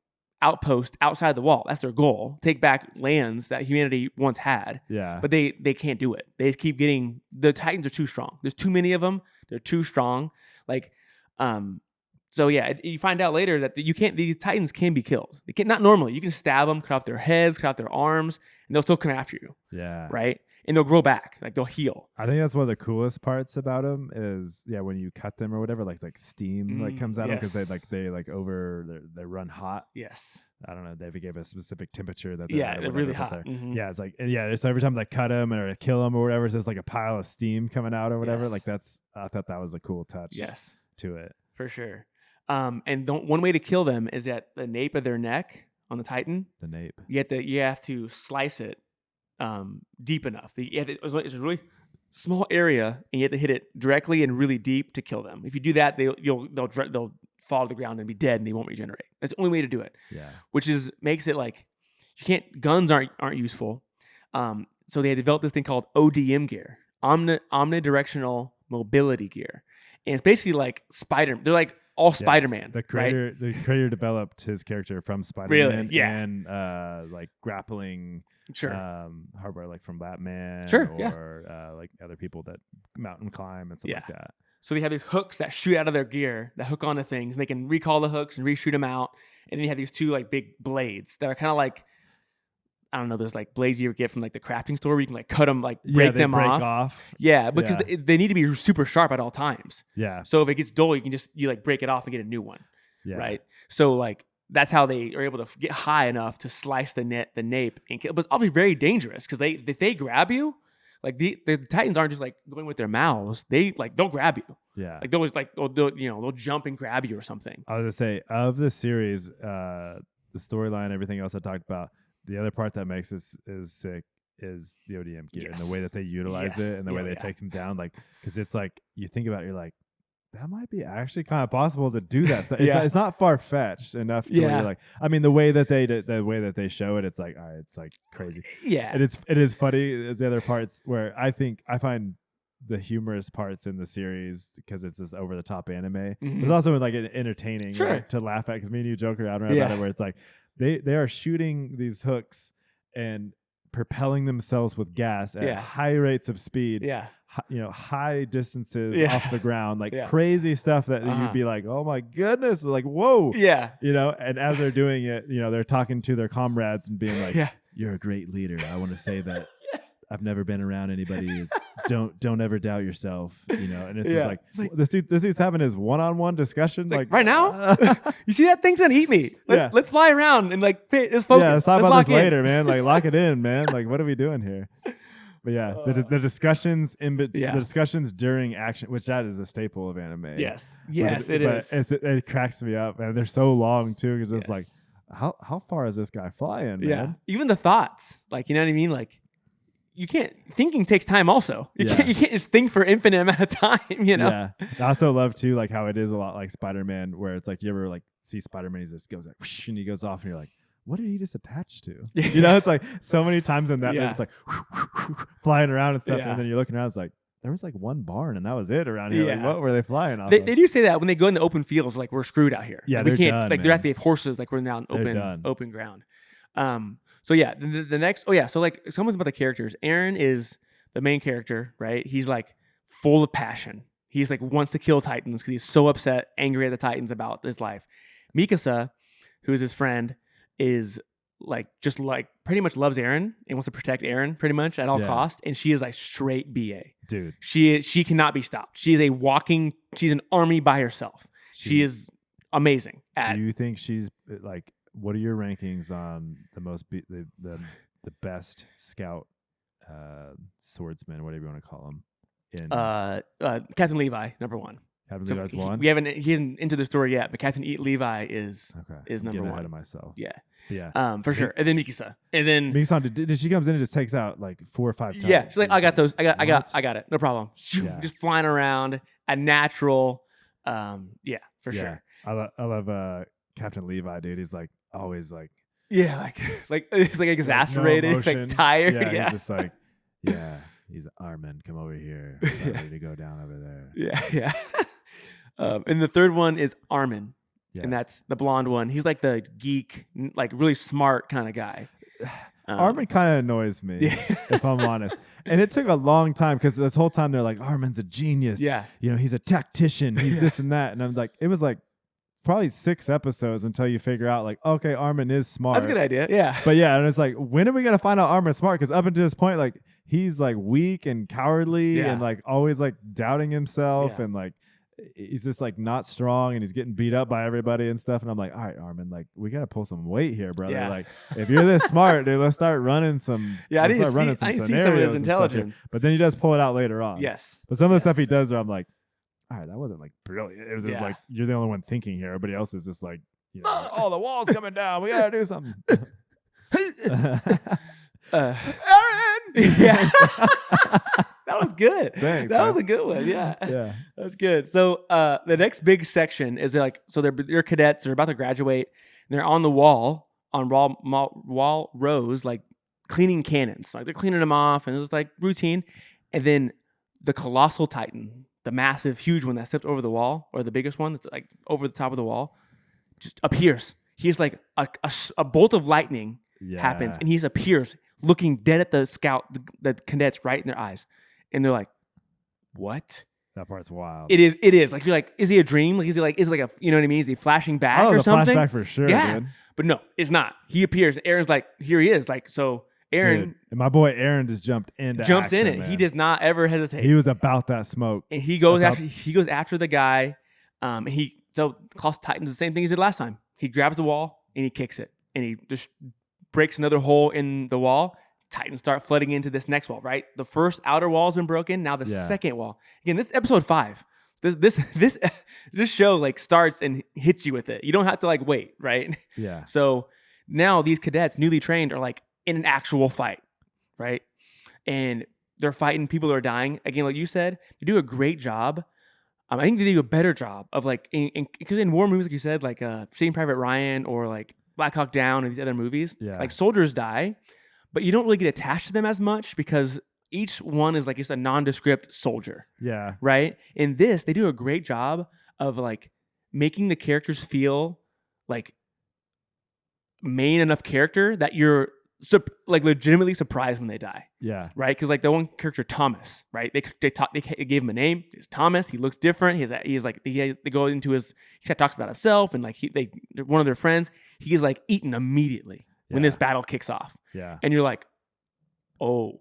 outpost outside the wall. That's their goal. Take back lands that humanity once had. Yeah. But they can't do it. They keep getting the Titans are too strong. There's too many of them. They're too strong. Like so yeah, you find out later that these Titans can be killed. They can't, not normally. You can stab them, cut off their heads, cut off their arms, and they'll still come after you. Yeah. Right? and they'll grow back, like they'll heal. I think that's one of the coolest parts about them is when you cut them or whatever, like steam like comes out of them because they run hot. Yes. I don't know. They gave a specific temperature that they're really hot. Yeah, it's like so every time they cut them or kill them or whatever, it's just like a pile of steam coming out or whatever. Yes. Like I thought that was a cool touch. Yes, to it for sure. And one way to kill them is at the nape of their neck on the Titan. The nape. You have to slice it deep enough. It's a really small area, and you have to hit it directly and really deep to kill them. If you do that, they'll fall to the ground and be dead, and they won't regenerate. That's the only way to do it. Yeah. Which makes it like guns aren't useful. So they developed this thing called ODM gear, omnidirectional mobility gear, and it's basically like They're like all Spider-Man. The creator developed his character from Spider-Man, and like grappling hardware like from Batman, or like other people that mountain climb and stuff like that. So they have these hooks that shoot out of their gear that hook onto things, and they can recall the hooks and reshoot them out. And then you have these two like big blades that are kind of like, I don't know, there's like blades you get from like the crafting store where you can like cut them, like break them off. Yeah, because they need to be super sharp at all times. Yeah. So if it gets dull, you like break it off and get a new one. Yeah. Right. So like that's how they are able to get high enough to slice the nape and kill. But it's obviously very dangerous because if they grab you, like the Titans aren't just like going with their mouths. They'll grab you. Yeah. Like they'll jump and grab you or something. I was gonna say of the series, the storyline, everything else I talked about. The other part that makes this is sick is the ODM gear and the way that they utilize it and the way they take them down. Like, because it's like you think about it, you're like, that might be actually kind of possible to do that stuff. It's not far fetched enough to where you're like, I mean, the way that they show it, it's like, all right, it's like crazy. Yeah, and it is funny. The other parts where I find the humorous parts in the series because it's this over the top anime. Mm-hmm. It's also like entertaining to laugh at because me and you joke around about it where it's like they are shooting these hooks and propelling themselves with gas at high rates of speed. Yeah. High distances off the ground, like crazy stuff that you'd be like, oh my goodness, like, whoa. Yeah. And as they're doing it, they're talking to their comrades and being like, you're a great leader. I want to say that I've never been around anybody who's don't ever doubt yourself, and it's just like this dude's having his one-on-one discussion like right now. You see that thing's gonna eat me. Let's fly around and like let's focus. Yeah, let's talk about this later, man. Like lock it in, man. Like what are we doing here? But the discussions the discussions during action, which that is a staple of anime. Yes, it is. It cracks me up, and they're so long too, because it's like, how far is this guy flying, man? Yeah, even the thoughts, like you know what I mean, like. You can't. Thinking takes time. Also, you can't just think for infinite amount of time. Yeah. I also love too, like how it is a lot like Spider-Man, where it's like you ever like see Spider-Man, he just goes like whoosh, and he goes off, and you're like, what did he just attach to? It's like so many times in that they're just like flying around and stuff, and then you're looking around, it's like there was like one barn and that was it around here. Like, what were they flying off? They do say that when they go in the open fields, like we're screwed out here. Yeah, we can't. Done, like there have to be horses, like we're now in open ground. So the next, so like something about the characters. Aaron is the main character, right? He's like full of passion. He's like wants to kill Titans because he's so upset, angry at the Titans about his life. Mikasa, who is his friend, is like just like pretty much loves Aaron and wants to protect Aaron pretty much at all costs. And she is like straight BA. Dude. She cannot be stopped. She's an army by herself. She is amazing. Do you think she's like, what are your rankings on the best scout swordsman, whatever you want to call him? Captain Levi, number one. Captain Levi's one. He isn't into the story yet, but Captain Levi is number one. Ahead of myself. Yeah. For sure. And then Mikasa. And then Mikasa, did she comes in and just takes out like 4 or 5 times? Yeah, she's like, I got those. I got it. No problem. Just flying around, a natural. For sure. I love Captain Levi, dude. He's like always like like he's like exasperated, like, no like tired. Yeah, he's just like he's Armin, come over here. I'm ready to go down over there. Yeah. And the third one is Armin, and that's the blonde one. He's like the geek, like really smart kind of guy. Armin kind of annoys me, if I'm honest. And it took a long time because this whole time they're like, Armin's a genius. Yeah, he's a tactician. He's this and that, and I'm like, it was like probably 6 episodes until you figure out like, okay, Armin is smart. That's a good idea. Yeah. But and it's like, when are we gonna find out Armin's smart? Because up until this point, like he's like weak and cowardly Yeah. and like always like doubting himself Yeah. and like he's just like not strong and he's getting beat up by everybody and stuff. And I'm like, all right, Armin, like we gotta pull some weight here, brother. Yeah. Like if you're this smart, dude, let's start running some. Yeah, I let's didn't start running some see some of scenarios his and stuff here. intelligence. But then he does pull it out later on. Yes. But some of the stuff he does, where I'm like, all right, that wasn't like brilliant. It was just Yeah. like you're the only one thinking here. Everybody else is just like, you know, oh, the wall's coming down. We gotta do something. Aaron! Yeah. That was good. Thanks, that man. was a good one. Yeah. Yeah. That's good. So the next big section is they're cadets. They're about to graduate. And they're on the wall wall rows, like cleaning cannons. Like they're cleaning them off, and it's like routine. And then the colossal titan, the massive, huge one that stepped over the wall, or the biggest one that's like over the top of the wall, just appears. He's like a bolt of lightning happens, and he just appears, looking dead at the cadets right in their eyes, and they're like, "What?" That part's wild. It is. Like you're like, is he a dream? Like is it like a, you know what I mean? Is he flashing back or the something? flashback for sure, Yeah. dude. But no, it's not. He appears. Aaron's like, here he is. Like, so Aaron Dude, and my boy Aaron just jumped into jumps action, in it. man. He does not ever hesitate. He was about that smoke. And he goes after the guy. So Colossal Titan's the same thing he did last time. He grabs the wall and he kicks it, and he just breaks another hole in the wall. Titans start flooding into this next wall, right? The first outer wall's been broken. Now the second wall. Again, this is episode 5. This show like starts and hits you with it. You don't have to like wait, right? Yeah. So now these cadets, newly trained, are like in an actual fight, right? And they're fighting people who are dying. Again, like you said, they do a great job. I think they do a better job of like, because in war movies, like you said, like Saving Private Ryan or like Black Hawk Down and these other movies, like soldiers die, but you don't really get attached to them as much because each one is like just a nondescript soldier. Yeah. Right? In this, they do a great job of like making the characters feel like main enough character that you're like legitimately surprised when they die. Yeah. Right? Because like the one character, Thomas, right? They gave him a name. It's Thomas. He looks different. They go into he talks about himself and like one of their friends. He's like eaten immediately when this battle kicks off. Yeah. And you're like, oh,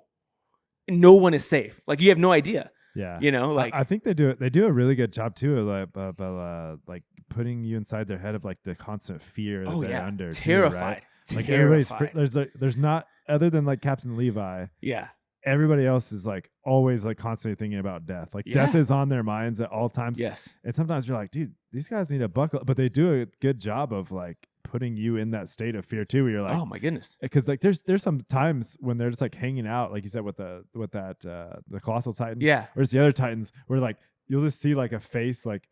no one is safe. Like you have no idea. Yeah. You know, like I think they do a really good job too of like putting you inside their head of like the constant fear that they're under. Terrified. Too, right? Like everybody's there's not, other than like Captain Levi. Yeah. Everybody else is like always like constantly thinking about death. Like death is on their minds at all times. Yes. And sometimes you're like, dude, these guys need to buckle, but they do a good job of like putting you in that state of fear too, where you're like, oh my goodness. Because like there's some times when they're just like hanging out, like you said with the Colossal Titan. Yeah. Whereas the other Titans where like you'll just see like a face like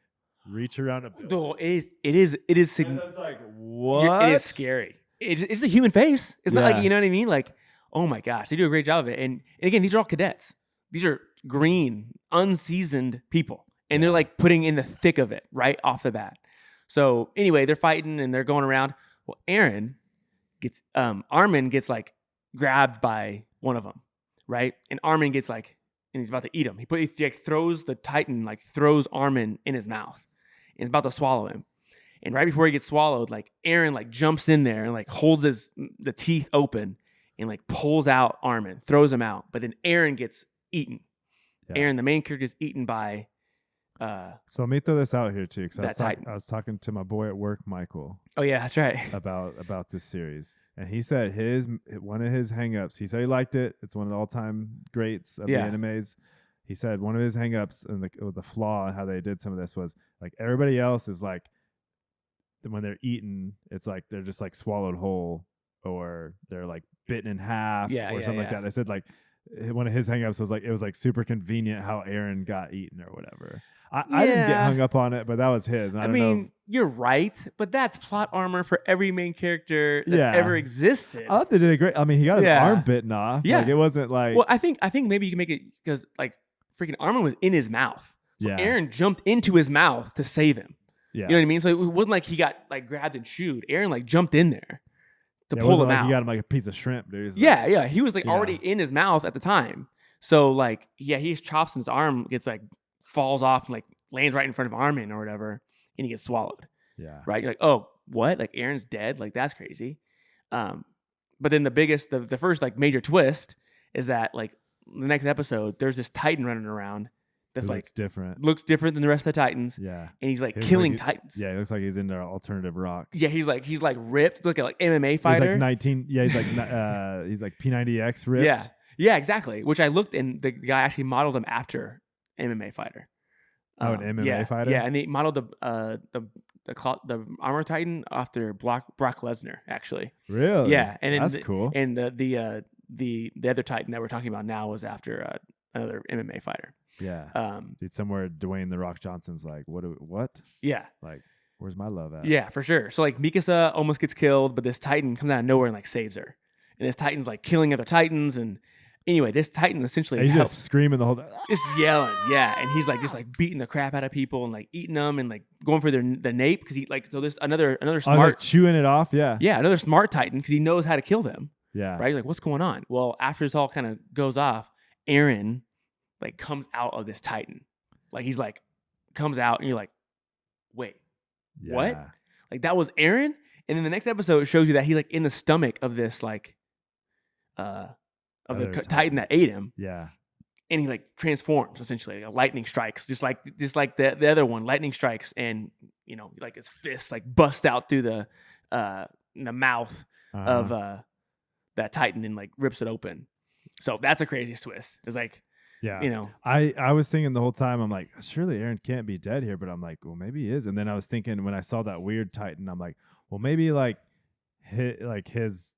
reach around a building. Oh, it is And it's like, what? It is scary. It's a human face. It's not like, you know what I mean? Like, oh my gosh, they do a great job of it. And again, these are all cadets. These are green, unseasoned people. And they're like putting in the thick of it right off the bat. So anyway, they're fighting and they're going around. Well, Armin gets like grabbed by one of them, right? And Armin gets like, and he's about to eat him. He like throws the Titan, like throws Armin in his mouth, and he's about to swallow him. And right before he gets swallowed, like Aaron like jumps in there and like holds the teeth open and like pulls out Armin, throws him out. But then Aaron gets eaten. Yeah. Aaron, the main character, is eaten by. So let me throw this out here too, because I was talking to my boy at work, Michael. Oh yeah, that's right. About this series, and he said one of his hangups. He said he liked it. It's one of the all-time greats of the animes. He said one of his hangups and the flaw in how they did some of this was like everybody else is like when they're eaten, it's like they're just like swallowed whole or they're like bitten in half or something like that. They said like one of his hangups was like it was like super convenient how Aaron got eaten or whatever. I didn't get hung up on it, but that was his. And I mean, you're right, but that's plot armor for every main character that's ever existed. I thought they did a great. I mean, he got his arm bitten off. Yeah, like, it wasn't like. Well, I think maybe you can make it because like freaking Armin was in his mouth. So Aaron jumped into his mouth to save him. Yeah, you know what I mean. So it wasn't like he got like grabbed and chewed. Aaron like jumped in there to pull him out. He got him like a piece of shrimp, dude. Yeah. He was like already in his mouth at the time. So like he chops and his arm gets like falls off and like lands right in front of Armin or whatever, and he gets swallowed. Yeah. Right? You're like, oh, what? Like Aaron's dead? Like that's crazy. But then the first like major twist is that like the next episode, there's this Titan running around that's like looks different than the rest of the Titans. Yeah, and he's like killing Titans. Yeah, he looks like he's into alternative rock. Yeah, he's like ripped, look at like MMA fighter. He's like 19. Yeah, he's like P90X ripped. Yeah, exactly. Which I looked, and the guy actually modeled him after MMA fighter. An MMA fighter. Yeah, and he modeled the Armor Titan after Brock Lesnar, actually. Really? Yeah, and then that's cool. And the other Titan that we're talking about now was after another MMA fighter. Yeah. Dude, somewhere Dwayne the Rock Johnson's like, what? Yeah. Like, where's my love at? Yeah, for sure. So like Mikasa almost gets killed, but this Titan comes out of nowhere and like saves her. And this Titan's like killing other Titans, and anyway, this Titan essentially he's just screaming the whole time. Just yelling, yeah. And he's like just like beating the crap out of people and like eating them and like going for the nape because he like, so this another smart like chewing it off, yeah. Yeah, another smart Titan because he knows how to kill them. Yeah. Right? He's like, what's going on? Well, after this all kind of goes off, Eren like comes out of this Titan. Like he's like comes out and you're like, wait, what? Like that was Eren? And then the next episode shows you that he's like in the stomach of this like of the Titan that ate him. Yeah. And he like transforms essentially. Like, lightning strikes, just like the other one, lightning strikes, and you know, like his fist like busts out through the mouth of that Titan and like rips it open. So that's a crazy twist. It's like, yeah, you know, I was thinking the whole time, I'm like, surely Eren can't be dead here, but I'm like, well, maybe he is. And then I was thinking when I saw that weird Titan, I'm like, well, maybe like his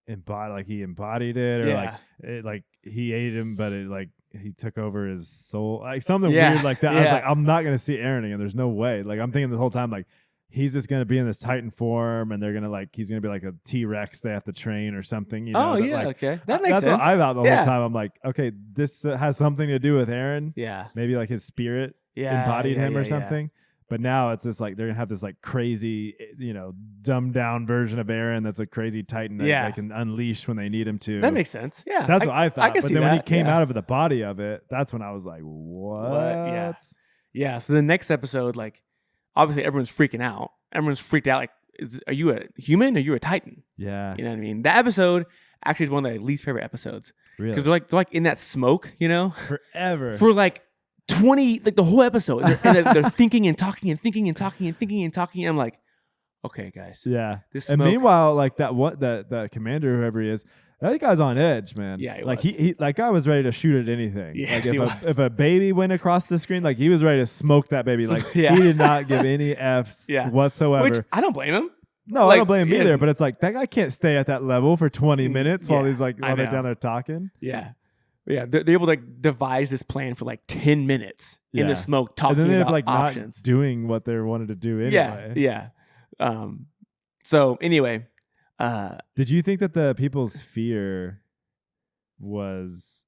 he embodied it, or like he ate him, but it like he took over his soul, like something weird like that. I was like, I'm not gonna see Eren again. There's no way. Like I'm thinking the whole time, like he's just gonna be in this Titan form, and they're gonna like he's gonna be like a T-Rex they have to train or something. You know? Okay, that makes sense. That's what I thought the whole time. I'm like, okay, this has something to do with Eren. Yeah, maybe like his spirit embodied him or something. But now it's just like they're gonna have this like crazy, you know, dumbed down version of Eren that's a crazy Titan that they can unleash when they need him to. That makes sense. Yeah, that's what I thought. I can see then that. When he came out of the body of it, that's when I was like, what? Yeah. So the next episode, like, obviously everyone's freaking out. Everyone's freaked out. Like, are you a human or are you a Titan? Yeah. You know what I mean? That episode actually is one of my least favorite episodes. Really? Because they're like in that smoke, you know, forever for like 20, like the whole episode. They're thinking and talking and thinking and talking and thinking and talking. And I'm like, okay, guys. Yeah. This and meanwhile, like that commander, whoever he is, that guy's on edge, man. Yeah, he like guy was ready to shoot at anything. Yes, like if a baby went across the screen, like he was ready to smoke that baby. Like he did not give any Fs whatsoever. Which I don't blame him. No, I don't blame him either. But it's like that guy can't stay at that level for 20 minutes while he's like while they're down there talking. Yeah. Yeah, they're able to devise this plan for like 10 minutes in the smoke, talking and then they're about like options. Not doing what they wanted to do anyway. Yeah. So anyway, did you think that the people's fear was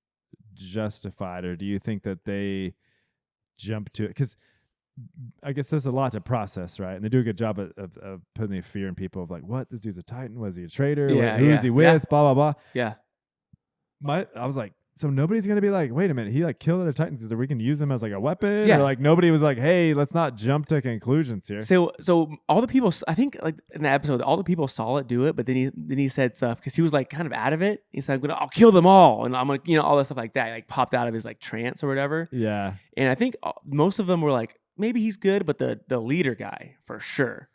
justified, or do you think that they jumped to it? Because I guess there's a lot to process, right? And they do a good job of putting the fear in people of like, what? This dude's a Titan? Was he a traitor? Who is he with? Blah, blah, blah. Yeah. I was like, so nobody's going to be like, wait a minute, he like killed other Titans. So we can use him as like a weapon? Yeah. Or like nobody was like, hey, let's not jump to conclusions here. So all the people, I think like in the episode, all the people saw it do it, but then he said stuff because he was like kind of out of it. He's like, I'll kill them all. And I'm like, you know, all that stuff like that. He, like popped out of his like trance or whatever. Yeah. And I think most of them were like, maybe he's good, but the leader guy for sure.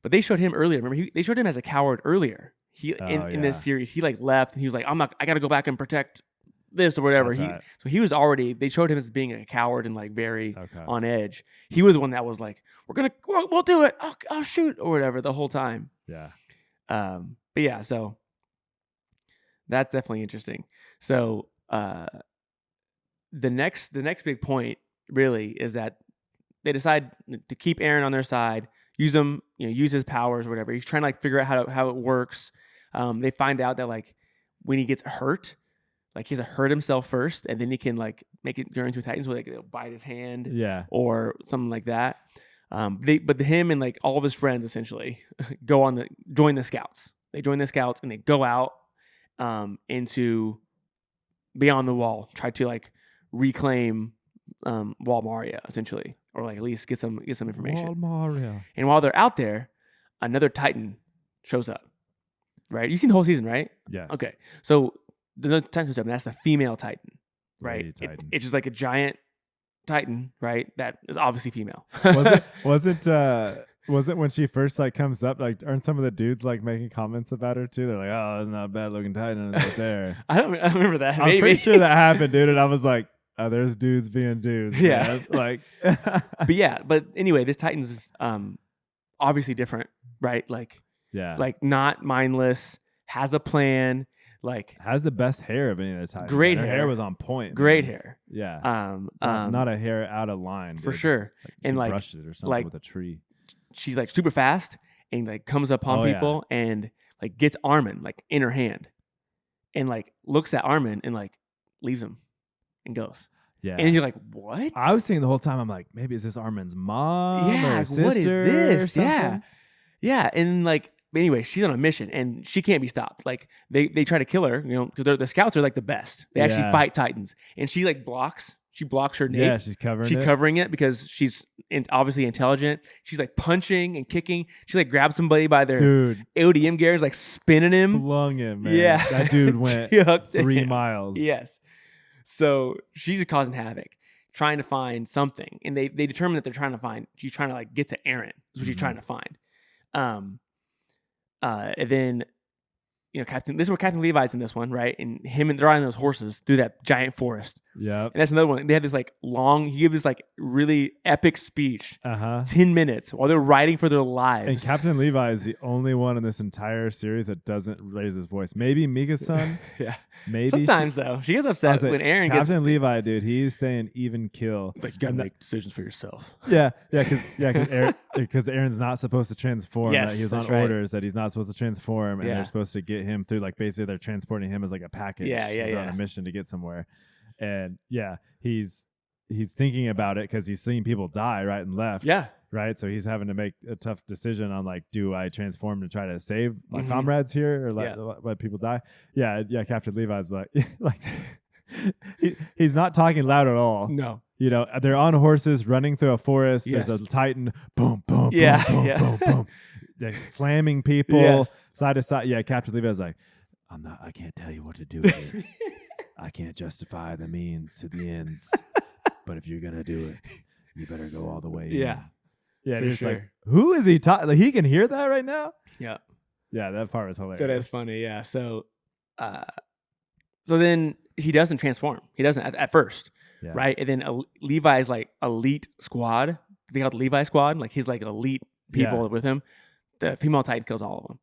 But they showed him earlier. Remember, they showed him as a coward earlier. In this series, he like left and he was like, I got to go back and protect this or whatever. So he was already, they showed him as being a coward and like very on edge. He was the one that was like, we'll do it. I'll shoot or whatever the whole time. Yeah. But yeah, so that's definitely interesting. So the next big point really is that they decide to keep Eren on their side, use him, use his powers or whatever. He's trying to like figure out how it works. They find out that like when he gets hurt, like he has to hurt himself first, and then he can like make it turn into a Titan, so like they'll bite his hand, or something like that. But him and like all of his friends essentially join the scouts. They join the scouts and they go out into beyond the wall, try to like reclaim Wall Maria essentially, or like at least get some information. Wall Maria. And while they're out there, another Titan shows up. Right? You've seen the whole season, right? Yes. Okay. So the Titan shows up, and that's the female Titan. right? Titan. It's just like a giant Titan, right? That is obviously female. Was it when she first like comes up? Like, aren't some of the dudes like making comments about her too? They're like, "Oh, it's not a bad looking Titan right there." I don't remember that. I'm pretty sure that happened, dude. And I was like, "Oh, there's dudes being dudes." Yeah, man. Like, but anyway, this Titan's is obviously different, right? Like not mindless, has a plan. Like has the best hair of any of the Titans. Great Her hair. hair was on point. Great man. hair. Yeah. Not a hair out of line. For dude. sure. Like, and like brushed it or something like with a tree. She's like super fast and like comes upon people and like gets Armin like in her hand and like looks at Armin and like leaves him and goes. Yeah. And you're like, what? I was thinking the whole time, I'm like, maybe is this Armin's mom? Yeah. Or sister what is this? Or Yeah. Yeah. And like, anyway, she's on a mission and she can't be stopped. Like they try to kill her, you know, because the scouts are like the best. They actually fight Titans, and she like blocks. She blocks her nape. Yeah, she's covering it because she's obviously intelligent. She's like punching and kicking. She like grabs somebody by their ODM gears, like spinning him, flung him. Man. Yeah, that dude went 3 miles. Yes. So she's just causing havoc, trying to find something, and they determine that she's trying to like get to Aaron. Is what she's trying to find. And then, you know, this is where Captain Levi's in this one, right? And they're riding those horses through that giant forest. Yeah. And that's another one. They had this like he gave this like really epic speech. 10 minutes while they're riding for their lives. And Captain Levi is the only one in this entire series that doesn't raise his voice. Maybe Mika's son. Yeah. Maybe. Sometimes though. She gets upset when Aaron gets. Captain Levi, dude, he's staying even kill. Like, you gotta make decisions for yourself. Yeah. Because Aaron's not supposed to transform. Yes, he's on orders that he's not supposed to transform, and they're supposed to get him through, like, basically they're transporting him as like a package. He's on a mission to get somewhere. And he's thinking about it because he's seeing people die right and left. Yeah. Right. So he's having to make a tough decision on like, do I transform to try to save my comrades here or let people die? Yeah. Yeah. Captain Levi's like, he's not talking loud at all. No. You know, they're on horses running through a forest. Yes. There's a Titan. Boom, boom, yeah. boom, boom, Yeah. boom, boom. They're slamming people side to side. Yeah. Captain Levi's like, I can't tell you what to do here. I can't justify the means to the ends, but if you're gonna do it, you better go all the way. Yeah, yeah. It's like, who is he talking? Like, he can hear that right now. Yeah, yeah. That part was hilarious. That is funny. Yeah. So then he doesn't transform. He doesn't at first, right? And then Levi's like elite squad. They call it Levi squad. Like he's like elite people with him. The female Titan kills all of them.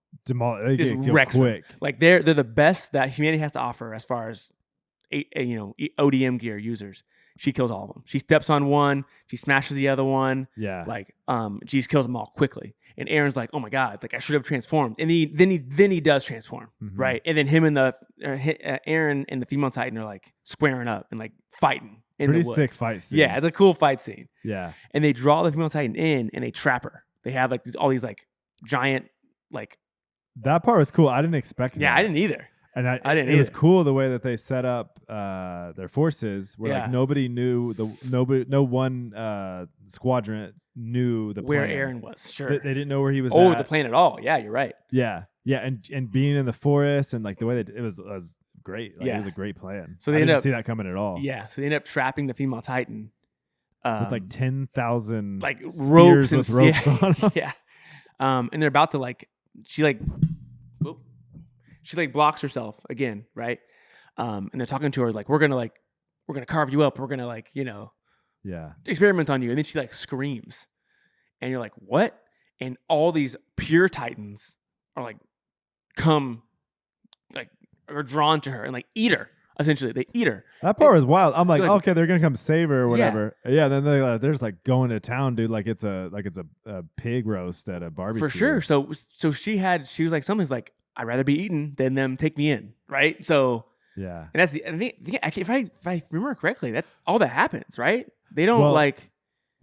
They get wrecks quick. Like they're the best that humanity has to offer as far as ODM gear users. She kills all of them. She steps on one, she smashes the other one. Yeah. Like she just kills them all quickly. And Aaron's like, oh my God, like I should have transformed. And then he does transform, right? And then him and Aaron and the female Titan are like squaring up and like fighting in the woods. Pretty sick fight scene. Yeah, it's a cool fight scene. Yeah. And they draw the female Titan in and they trap her. They have like all these like giant like. That part was cool. I didn't expect that. Yeah, I didn't either. And I didn't. It was cool the way that they set up their forces, where like nobody knew no one squadron knew the where plan. Aaron was. Sure, they didn't know where he was. At. The plan at all. Yeah, you're right. Yeah, and being in the forest and like the way that it was great. Like, it was a great plan. So they didn't see that coming at all. Yeah, so they end up trapping the female Titan with like 10,000 like ropes with ropes on them. Yeah, and they're about to like she blocks herself again, right? And they're talking to her like, we're gonna carve you up. We're gonna like, experiment on you. And then she like screams, and you're like, what? And all these pure Titans are like, are drawn to her and like eat her. Essentially, they eat her. That part was wild. I'm like, okay, they're gonna come save her or whatever. Yeah. Then they're just like going to town, dude. Like it's a pig roast at a barbecue. For sure. So she was like, something's like, I'd rather be eaten than them take me in, right? So and that's if I remember correctly, that's all that happens, right? They don't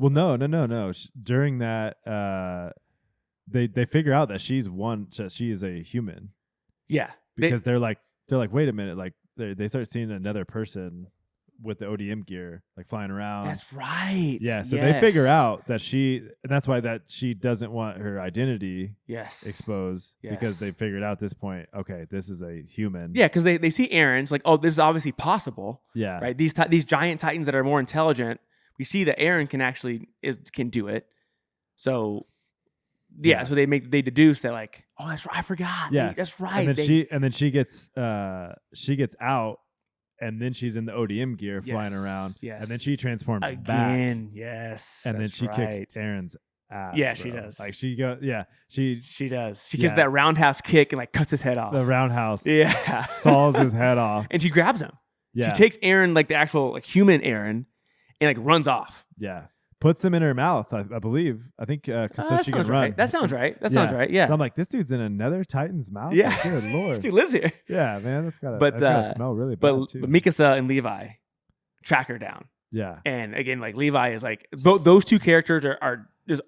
no. During that, they figure out that she is a human. Yeah, because they're like, wait a minute, like they start seeing another person with the ODM gear, like flying around. That's right. Yeah, so they figure out that and that's why that she doesn't want her identity exposed because they figured out at this point, okay, this is a human. Yeah, because they see Aaron's like, oh, this is obviously possible. Yeah. Right. These giant titans that are more intelligent, we see that Aaron can do it. So so they deduce that like, oh, that's right, I forgot. Yeah, that's right. And then she gets out. And then she's in the ODM gear flying around. Yes. And then she transforms back. Again, yes. And then she kicks Aaron's ass. Yeah, bro. she does. Like she does. She does. She gives that roundhouse kick and like cuts his head off. The roundhouse. Yeah. Saws his head off. And she grabs him. Yeah. She takes Aaron, like the actual like human Aaron, and like runs off. Yeah. Puts him in her mouth, I believe. I think so she can run. That sounds right. That sounds right. Yeah. So I'm like, this dude's in another Titan's mouth. Yeah. Like, good Lord. This dude lives here. Yeah, man. That's gotta smell really bad too. But Mikasa and Levi track her down. Yeah. And again, like Levi is like those two characters are just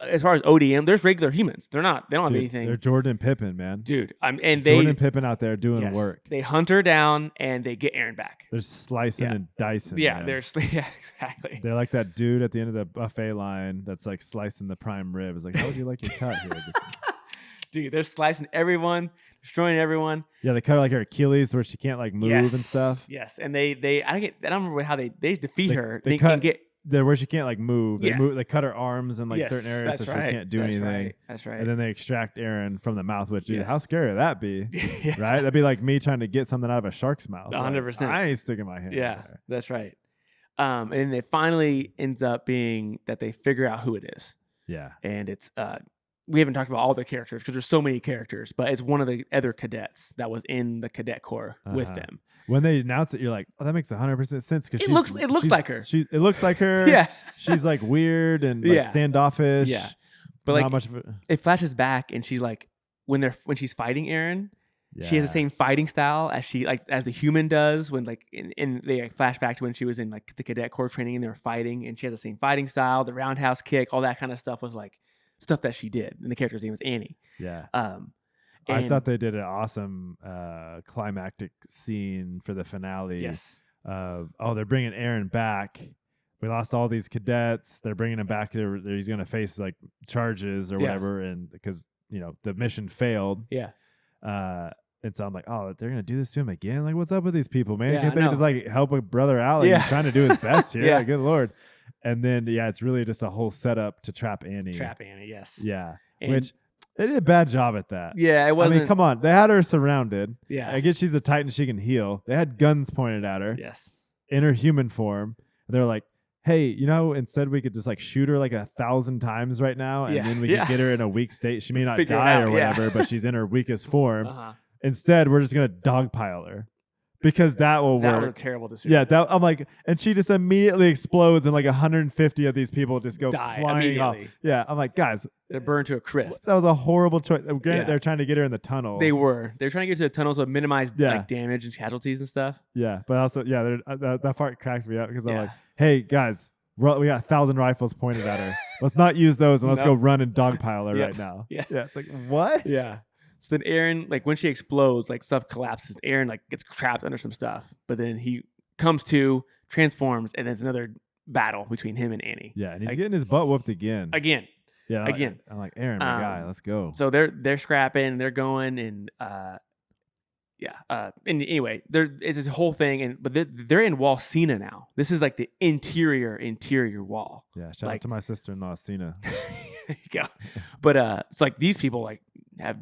as far as ODM, there's regular humans. They don't have anything. They're Jordan and Pippen, man. Dude, Jordan and Pippen out there doing work. They hunt her down and they get Aaron back. They're slicing and dicing. Yeah, man. exactly. They're like that dude at the end of the buffet line that's like slicing the prime rib. It's like, how would you like your cut here? Dude, they're slicing everyone, destroying everyone. Yeah, they cut her like her Achilles where she can't like move and stuff. Yes, and I don't remember how they defeat her. They cut where she can't like move. They cut her arms in like certain areas so she can't do anything. That's right. And then they extract Aaron from the mouth, which dude, how scary would that be? Right? That'd be like me trying to get something out of a shark's mouth. 100%. Like, I ain't sticking my hand. Yeah, that's right. And it finally ends up being that they figure out who it is. Yeah. And it's we haven't talked about all the characters because there's so many characters, but it's one of the other cadets that was in the cadet corps with them. When they announce it, you're like, "Oh, that makes 100% sense." Because it looks like her. It looks like her. Yeah, she's like weird and like standoffish. Yeah, but not much of it flashes back, and she's like, when she's fighting Aaron, she has the same fighting style as the human does when like they flash back to when she was in like the cadet corps training and they were fighting, and she has the same fighting style, the roundhouse kick, all that kind of stuff was like stuff that she did, and the character's name was Annie. Yeah. I thought they did an awesome climactic scene for the finale. Yes. They're bringing Aaron back. We lost all these cadets. They're bringing him back. He's going to face like charges or whatever, and because the mission failed. Yeah. And so I'm like, oh, they're going to do this to him again? Like, what's up with these people, man? Yeah, Can't they just like help a brother out? Like, he's trying to do his best here. Yeah. Good Lord. And then, it's really just a whole setup to trap Annie. Yes. Yeah. Which they did a bad job at that. Yeah, it wasn't. I mean, come on. They had her surrounded. Yeah. I guess she's a Titan. She can heal. They had guns pointed at her. Yes. In her human form. They're like, hey, instead we could just like shoot her like 1,000 times right now. And then we could get her in a weak state. She may not die or whatever, but she's in her weakest form. Instead, we're just going to dogpile her. Because that will work. That was a terrible decision. Yeah, I'm like, and she just immediately explodes, and like 150 of these people just go flying off. Yeah, I'm like, guys, they're burned to a crisp. That was a horrible choice. Granted, they're trying to get her in the tunnel. They're trying to get to the tunnel so minimize like damage and casualties and stuff. Yeah, but also, that part cracked me up because I'm like, hey guys, we got 1,000 rifles pointed at her. Let's not use those and let's go run and dogpile her right now. Yeah, it's like what? Yeah. So then Aaron, like when she explodes, like stuff collapses. Aaron like gets trapped under some stuff, but then he comes to, transforms, and then it's another battle between him and Annie. Yeah, and he's getting his butt whooped again. Yeah, again. I'm like, Aaron, my guy, let's go. So they're scrapping, they're going, and and anyway, it's this whole thing, but they're in Wall Cena now. This is like the interior wall. Yeah, shout out to my sister-in-law, Cena. There you go. But it's like these people like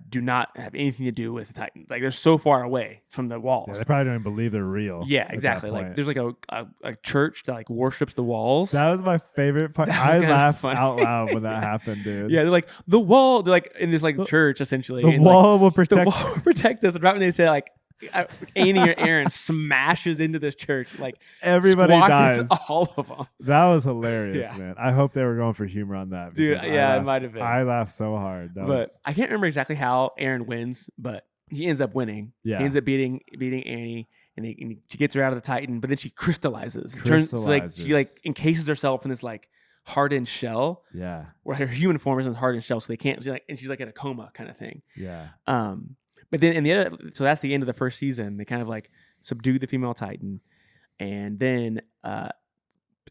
do not have anything to do with the Titans. Like they're so far away from the walls. Yeah, they probably don't even believe they're real. Yeah, exactly. Like there's like a church that like worships the walls. That was my favorite part. I laughed out loud when that happened, dude. Yeah, they're like the wall. They're like in this like church essentially. The wall will protect. The wall will protect us. And right when they say like Annie or Aaron smashes into this church, like everybody dies. All of them. That was hilarious, man. I hope they were going for humor on that, dude. Yeah, it might have been. I laughed so hard. I can't remember exactly how Aaron wins, but he ends up winning. Yeah, he ends up beating Annie, and she gets her out of the Titan, but then she crystallizes. She like encases herself in this like hardened shell. Yeah, where her human form is in this hardened shell, so they can't. And she's like in a coma kind of thing. Yeah. But then so that's the end of the first season. They kind of like subdued the female Titan, And then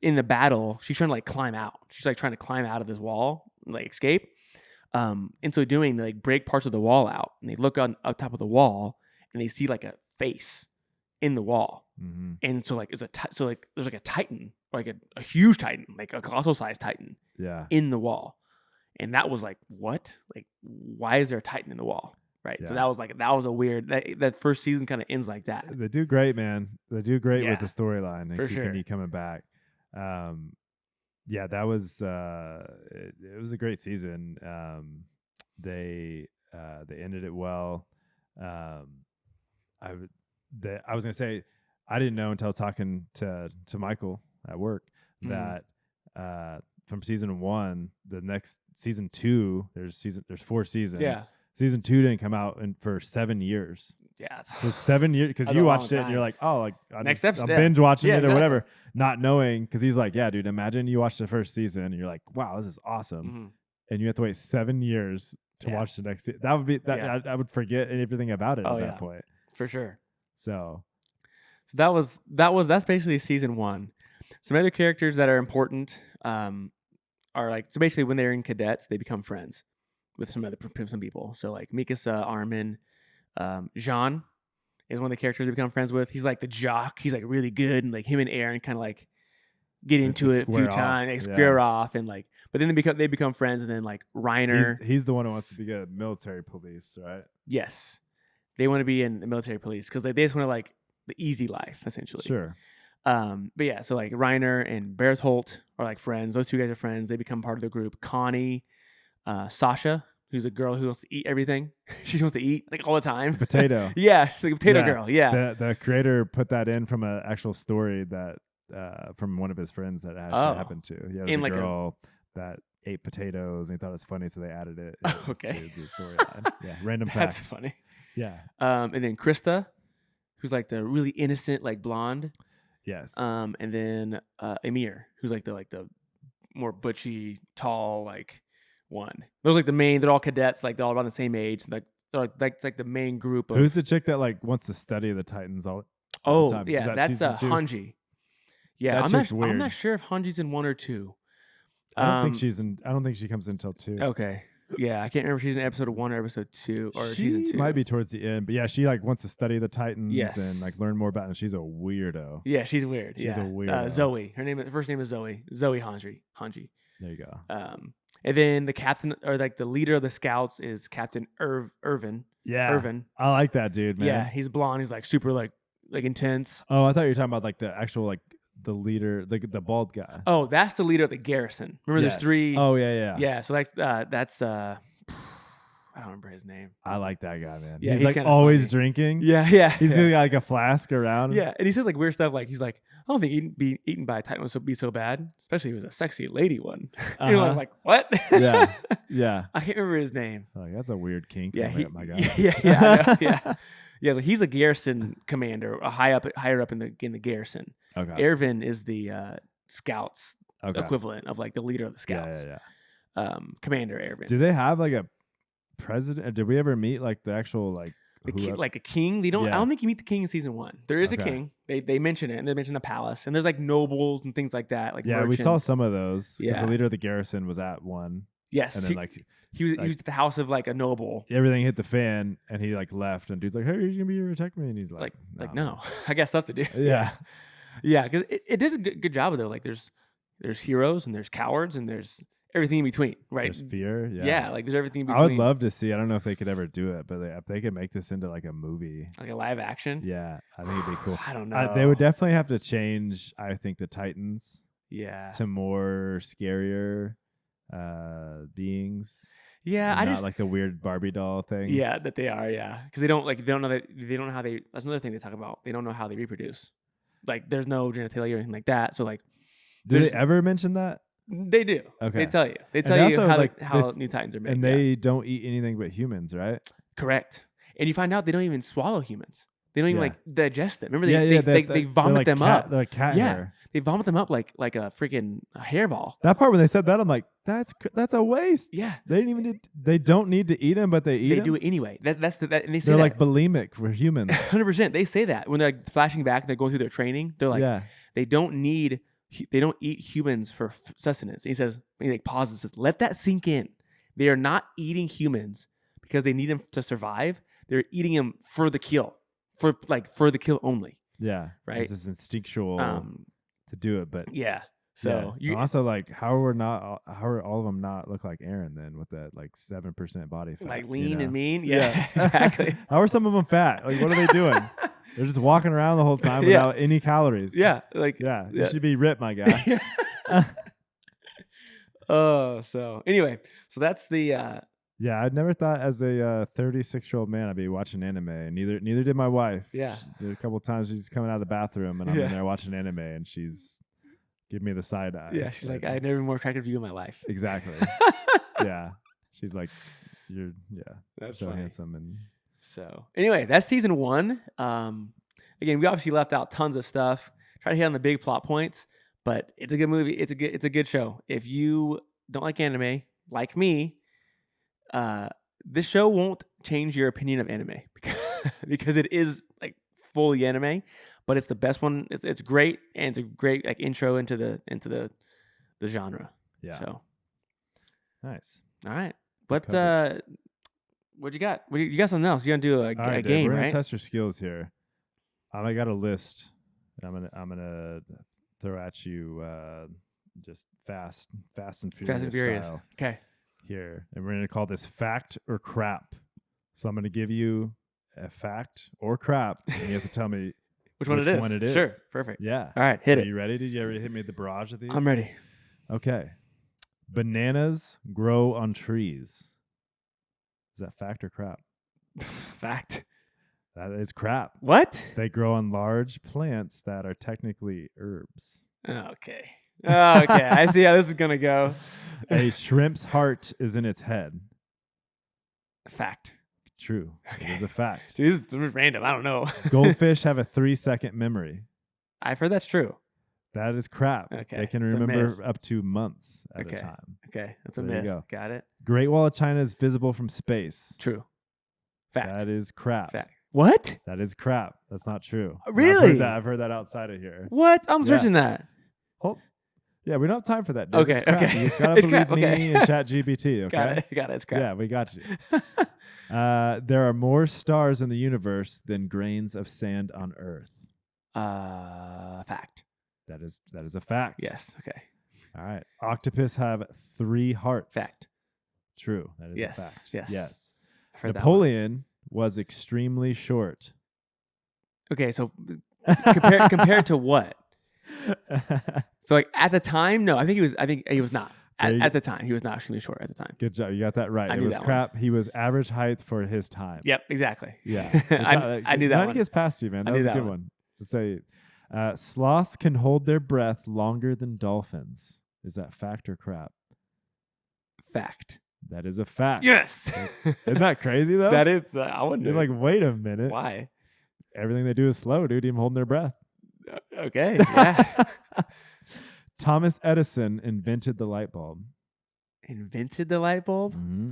in the battle, she's trying to like climb out. She's like trying to climb out of this wall, like escape. And so doing, they like break parts of the wall out, and they look on up top of the wall, and they see like a face in the wall. Mm-hmm. And so like there's like a titan, like a huge titan, like a colossal sized titan, in the wall. And that was like, what? Like, why is there a titan in the wall? Right. Yeah. So that was a weird. That first season kind of ends like that. They do great, man. They do great with the storyline and keeping you coming back. Yeah, that was it was a great season. They ended it well. I was gonna say, I didn't know until talking to Michael at work that from season 1, the next season 2, there's 4 seasons. Yeah. Season 2 didn't come out for 7 years. Yeah, so 7 years, because you watched it and you're like, oh, like I'm binge watching it or whatever, not knowing, because he's like, yeah, dude, imagine you watch the first season and you're like, wow, this is awesome, and you have to wait 7 years to watch the next season. That would be that. I would forget everything about it at that point, for sure. So that's basically season 1. Some other characters that are important are like, so basically when they're in cadets, they become friends with some people. So like Mikasa, Armin, Jean is one of the characters they become friends with. He's like the jock. He's like really good, and like him and Aaron kind of like get into it a few times, like square off, and like. But then they become friends, and then like Reiner. He's the one who wants to be a military police, right? Yes, they want to be in the military police because they just want to like the easy life, essentially. Sure. But yeah, so like Reiner and Bertholdt are like friends. Those two guys are friends. They become part of the group. Connie, Sasha, who's a girl who wants to eat everything. She wants to eat like all the time. Potato. Yeah, she's like a potato girl. Yeah. The creator put that in from an actual story that from one of his friends that actually happened to. Yeah, it was a girl that ate potatoes and he thought it was funny, so they added it to the storyline. Yeah, random fact. That's funny. Yeah. And then Krista, who's like the really innocent, like blonde. Yes. And then Amir, who's like the more butchy, tall, like one. Those are like the main. They're all cadets, like they're all around the same age. Like they're like the main group of. Who's the chick that like wants to study the Titans all the time? Yeah, that's Hanji. Yeah, I'm not sure if Hanji's in 1 or 2. I don't think she comes in until 2. Okay. Yeah, I can't remember if she's in episode 1 or episode 2 or season 2. Might be towards the end, but yeah, she like wants to study the Titans and like learn more about them. She's a weirdo. Yeah, she's weird. She's a weirdo. Zoe. Her first name is Zoe. Zoe Hanji. There you go. And then the captain, or like the leader of the scouts, is Captain Irvin. Yeah, Irvin. I like that dude, man. Yeah, he's blonde. He's like super like intense. Oh, I thought you were talking about like the actual like the leader, the bald guy. Oh, that's the leader of the garrison. Remember, there's 3. Oh yeah. Yeah, so that's I don't remember his name. I like that guy, man. Yeah, he's like always funny. Drinking. Yeah. He's got like a flask around. Yeah, and he says like weird stuff. Like he's like, I don't think he'd be eaten by a Titan would be so bad, especially if it was a sexy lady one. You know, I was like, what? Yeah. I can't remember his name. Oh, that's a weird kink. Yeah, my guy. Yeah. So he's a garrison commander, higher up in the garrison. Okay. Ervin is the scouts equivalent of like the leader of the scouts. Yeah. Commander Ervin. Do they have like a president? Did we ever meet like the actual like like a king? They don't. I don't think you meet the king in season 1. There is a king. They mention it, and they mention a palace, and there's like nobles and things like that. Like merchants. We saw some of those. Yeah, the leader of the garrison was at one. Yes, and then he was at the house of like a noble. Everything hit the fan, and he like left, and dude's like, "Hey, you're gonna be here to protect me," and he's like, "No, I got stuff to do." Yeah, because it does a good job though. Like there's heroes and there's cowards and there's everything in between, right? There's fear. Yeah, like there's everything in between. I would love to see. I don't know if they could ever do it, but if they could make this into like a movie, like a live action. Yeah, I think it'd be cool. I don't know. They would definitely have to change, I think, the Titans. Yeah. To more scarier beings. Yeah, I just like the weird Barbie doll things. Yeah, that they are. Yeah, because they don't know how they. That's another thing they talk about. They don't know how they reproduce. Like, there's no genitalia or anything like that. So like, do they ever mention that? They do. Okay. They tell you. They tell you how new Titans are made. And they don't eat anything but humans, right? Correct. And you find out they don't even swallow humans. They don't even Yeah. like digest them. Remember, Yeah, they vomit like them cat, up. They're like cat Yeah. hair. They vomit them up like a freaking hairball. That part when they said that, I'm like, that's a waste. Yeah. They didn't even they don't need to eat them, but they eat them. They do it anyway. And they say They're like bulimic for humans. 100%. They say that when they're like flashing back, they're going through their training. They're like, they don't eat humans for sustenance. And he like pauses, says, let that sink in. They are not eating humans because they need them to survive. They're eating them for the kill, for the kill only. Yeah. Right. It's just instinctual to do it, but yeah. So you also like how are all of them not look like Aaron then with that like 7% body fat, like lean and mean? Yeah. Exactly. How are some of them fat? Like what are they doing? They're just walking around the whole time without any calories. Yeah. Like you should be ripped, my guy. So anyway, so that's the yeah, I'd never thought as a 36-year-old man I'd be watching anime, and neither did my wife. Yeah. She did a couple of times she's coming out of the bathroom and I'm in there watching anime and she's giving me the side eye. Yeah, she's like, I've never been more attractive to you in my life. Exactly. Yeah. She's like, you're that's so funny. handsome. And so anyway, that's season 1. Again, we obviously left out tons of stuff. Try to hit on the big plot points, but it's a good movie. It's a good show. If you don't like anime, like me, this show won't change your opinion of anime because it is like fully anime, but it's the best one. It's great, and it's a great like intro into the genre. Yeah. So nice. All right, but what you got? You got something else? You gonna do a game, we're right? gonna test your skills here. I got a list. I'm gonna throw at you just fast and furious style. Okay. Here, and we're going to call this fact or crap. So I'm going to give you a fact or crap, and you have to tell me which one it is. Sure, perfect. Yeah. All right, hit it. You ready? Did you ever hit me with the barrage of these? I'm ready. Okay. Bananas grow on trees. Is that fact or crap? Fact. That is crap. What? They grow on large plants that are technically herbs. Okay. I see how this is going to go. A shrimp's heart is in its head. Fact. True. Okay. It is a fact. Dude, this is random. I don't know. Goldfish have a 3-second memory. I've heard that's true. That is crap. Okay. They can remember up to months at a time. Okay. That's a There you myth. go. Got it. Great Wall of China is visible from space. True. Fact. That is crap. Fact. What? That is crap. That's not true. Really? I've heard that outside of here. What? I'm searching that. Oh, yeah, we don't have time for that, dude. Okay, It's crap. okay. You just gotta It's believe crap, me okay. and ChatGPT, okay? Got it. It's crap. Yeah, we got you. There are more stars in the universe than grains of sand on Earth. Fact. That is a fact. Yes. Okay. All right. Octopus have 3 hearts. Fact. True. That is Yes. a fact. Yes. Yes. I've heard Napoleon was extremely short. that one. Okay, so compared to what? So like at the time, no, I think he was not. At the time, he was not extremely short at the time. Good job. You got that right. I It knew was that crap. He was average height for his time. Yep, exactly. Yeah. I knew that None one. gets past you, man. That I knew was a that good one. To say, sloths can hold their breath longer than dolphins. Is that fact or crap? Fact. That is a fact. Yes. Isn't that crazy, though? That is. I wouldn't. You're like, wait a minute. Why? Everything they do is slow, dude. Even holding their breath. Okay. Yeah. Thomas Edison invented the light bulb. Invented the light bulb? Mm-hmm.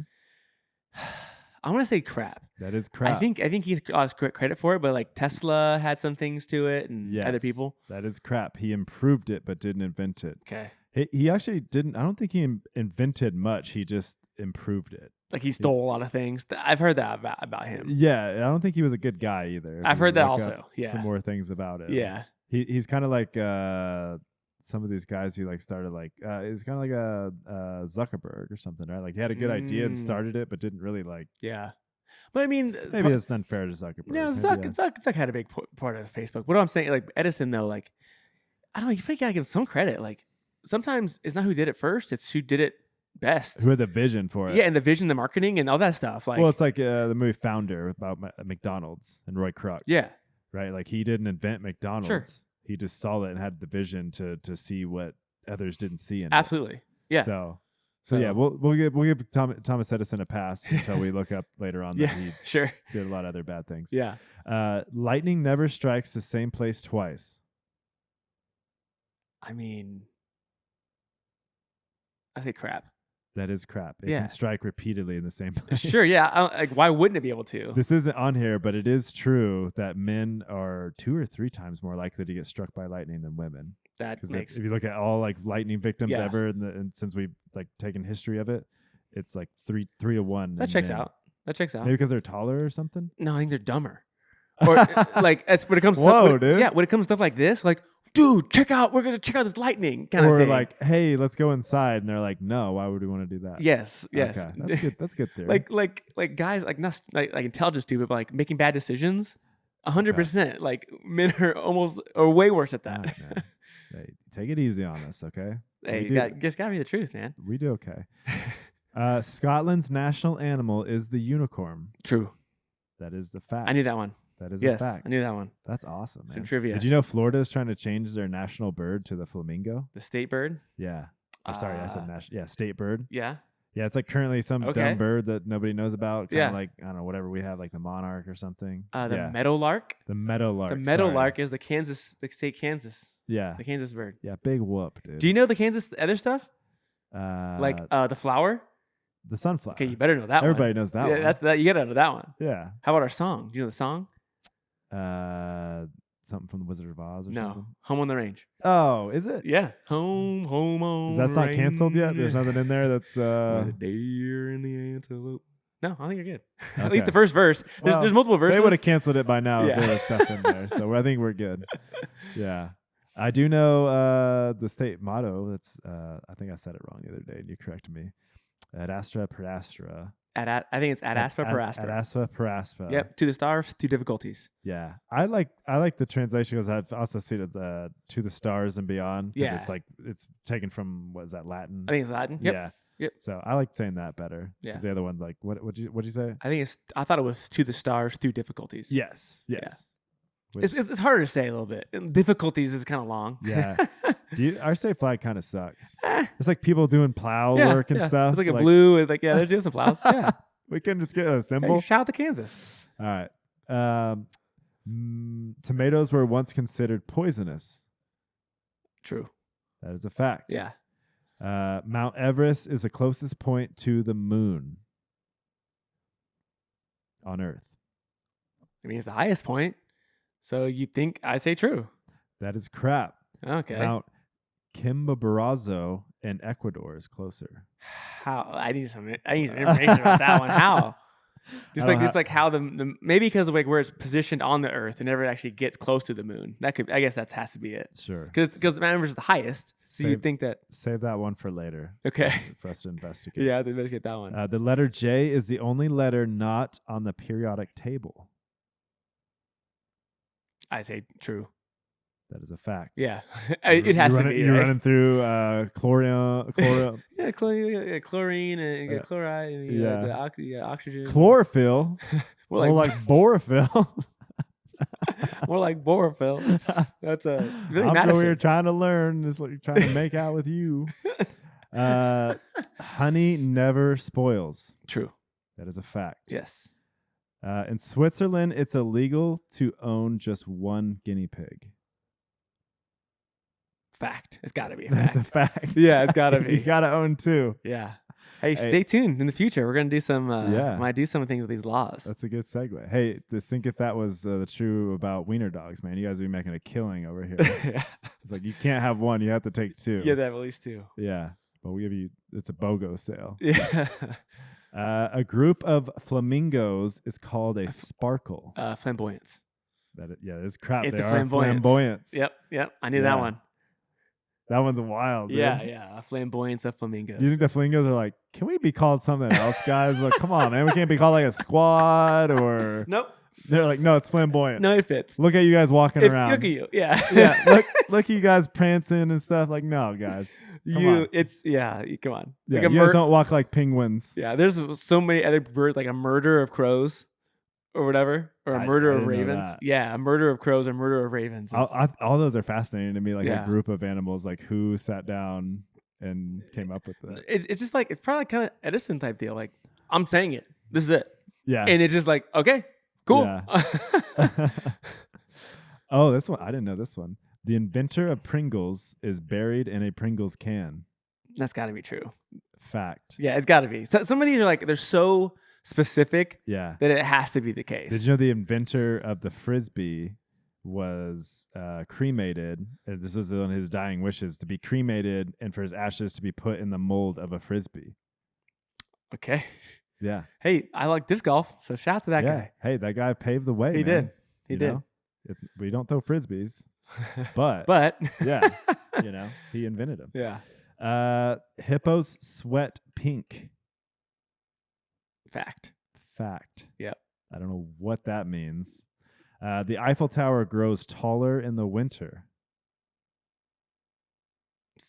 I want to say crap. That is crap. I think he's got credit for it, but like Tesla had some things to it, and other Yes, people. That is crap. He improved it, but didn't invent it. Okay. He actually didn't. I don't think he invented much. He just improved it. Like he stole a lot of things. I've heard that about him. Yeah, I don't think he was a good guy either. I've If you heard that look also. up Yeah. some more things about it. Yeah. He's kind of like some of these guys who like started like he's kind of like a Zuckerberg or something, right? Like he had a good idea and started it, but didn't really like. Yeah. But I mean, Maybe it's unfair to Zuckerberg. No, Maybe, Zuck had a big part of Facebook. What I'm saying, like Edison, though, like I don't know, you think you gotta give him some credit. Like sometimes it's not who did it first; it's who did it best. Who had the vision for it? Yeah, and the vision, the marketing, and all that stuff. Like, well, it's like the movie Founder about McDonald's and Roy Kroc. yeah, Right. Like he didn't invent McDonald's. Sure. He just saw it and had the vision to see what others didn't see in it. absolutely, yeah. So So yeah, we'll give Thomas Edison a pass until we look up later on that he sure did a lot of other bad things. Yeah. Lightning never strikes the same place twice. I mean, I say crap. That is crap. It can strike repeatedly in the same place. Sure, yeah. Like, why wouldn't it be able to? This isn't on here, but it is true that men are 2 or 3 times more likely to get struck by lightning than women. That makes if you look at all like lightning victims ever, and since we've like taken history of it, it's like 3 to 1. That checks out. That checks out. Maybe because they're taller or something. No, I think they're dumber. Or like when it comes to dude. Yeah, when it comes to stuff like this, like, dude, we're gonna check out this lightning kind of thing. Or like, hey, let's go inside, and they're like, no, why would we want to do that? Yes. Okay. That's good. That's good theory. like guys like not like intelligent stupid, but like making bad decisions. 100%. Like men are almost or way worse at that. Right, hey, take it easy on us, okay? Hey, just gotta be the truth, man. We do okay. Scotland's national animal is the unicorn. True. That is the fact. I knew that one. That is a fact. I knew that one. That's awesome, man. Some trivia. Did you know Florida is trying to change their national bird to the flamingo? The state bird? Yeah. Sorry, I said national. Yeah, state bird. Yeah. Yeah, it's like currently some dumb bird that nobody knows about. Kind of like, I don't know, whatever we have, like the monarch or something. The meadowlark. The meadowlark. The meadowlark is the state Kansas. Yeah. The Kansas bird. Yeah, big whoop, dude. Do you know the Kansas other stuff? Like the flower? The sunflower. Okay, you better know that Everybody knows that one. That you gotta know that one. Yeah. How about our song? Do you know the song? Something from the Wizard of Oz or something? Home on the Range. Oh, is it? Yeah. Home on the range. That's not canceled yet? There's nothing in there that's... The deer and the antelope. No, I think you're good. Okay. At least the first verse. There's multiple verses. They would have canceled it by now if there was stuff in there. So I think we're good. Yeah. I do know the state motto. That's I think I said it wrong the other day and you corrected me. Ad astra per astra. I think it's ad astra per astra. Ad astra per astra. Yep. To the stars, to difficulties. Yeah. I like the translation because I've also seen it as to the stars and beyond. Yeah. It's like it's taken from, what is that, Latin? I think it's Latin. Yep. Yeah. Yep. So I like saying that better. Yeah. Because the other one's like, what'd you say? I thought it was to the stars through difficulties. Yes. Yeah. It's harder to say a little bit. Difficulties is kind of long. Yeah. Our state flag kind of sucks. It's like people doing plow work and stuff. It's like a blue. And like, they're doing some plows. Yeah. We can just get a symbol. Hey, shout out to Kansas. All right. Tomatoes were once considered poisonous. True. That is a fact. Yeah. Mount Everest is the closest point to the moon on Earth. I mean, it's the highest point. So you think I say true? That is crap. Okay. Mount Chimborazo in Ecuador is closer. How? I need some information about that one. How? Just like how the maybe because of like where it's positioned on the Earth, it never actually gets close to the moon. I guess that has to be it. Sure. Because Mount Everest is the highest. So you think that? Save that one for later. Okay. For us to investigate. Yeah, to investigate that one. The letter J is the only letter not on the periodic table. I say true. That is a fact. Yeah, it has to be. You're running through chlorine. Yeah, chlorine and chloride and the oxygen. Chlorophyll. more like borophyll. More like borophyll. That's a really I'm over here trying to learn. Just like trying to make out with you. Honey never spoils. True. That is a fact. Yes. In Switzerland, it's illegal to own just one guinea pig. Fact. It's got to be a fact. That's a fact. Yeah, it's got to be. You got to own 2. Yeah. Hey, stay tuned. In the future, we're gonna do some. Might do some things with these laws. That's a good segue. Hey, just think if that was true about wiener dogs, man, you guys would be making a killing over here. Yeah. It's like you can't have one; you have to take 2. Yeah, they have at least 2. Yeah, but we give you. It's a BOGO sale. Yeah. A group of flamingos is called a sparkle. Flamboyance. It's crap. It's they a are flamboyance. Yep. I knew that one. That one's wild. Dude. Yeah. A flamboyance of flamingos. Do you think the flamingos are like, can we be called something else, guys? Like, come on, man. We can't be called like a squad or. Nope. They're like, no, it's flamboyant. No, it fits. Look at you guys walking around. Look at you. Yeah. Yeah. Look at you guys prancing and stuff. Like, no, guys. Come on. Come on. Yeah, like you guys don't walk like penguins. Yeah, there's so many other birds, like a murder of crows or whatever, or a murder of ravens. Yeah, a murder of crows or murder of ravens. All those are fascinating to me, like a group of animals, like who sat down and came up with that. It's just like, it's probably kind of Edison type deal. Like, I'm saying it. This is it. Yeah. And it's just like, okay, cool. Yeah. Oh, this one. I didn't know this one. The inventor of Pringles is buried in a Pringles can. That's got to be true. Fact. Yeah, it's got to be. So, some of these are like, they're so specific Yeah. that it has to be the case. Did you know the inventor of the Frisbee was cremated? This was one of his dying wishes, to be cremated and for his ashes to be put in the mold of a Frisbee. Okay. Yeah. Hey, I like disc golf, so shout out to that guy. Hey, that guy paved the way. He did. He did. We don't throw Frisbees, but yeah, he invented them. Yeah. Hippos sweat pink. Fact. Yep. Yep. I don't know what that means. The Eiffel Tower grows taller in the winter.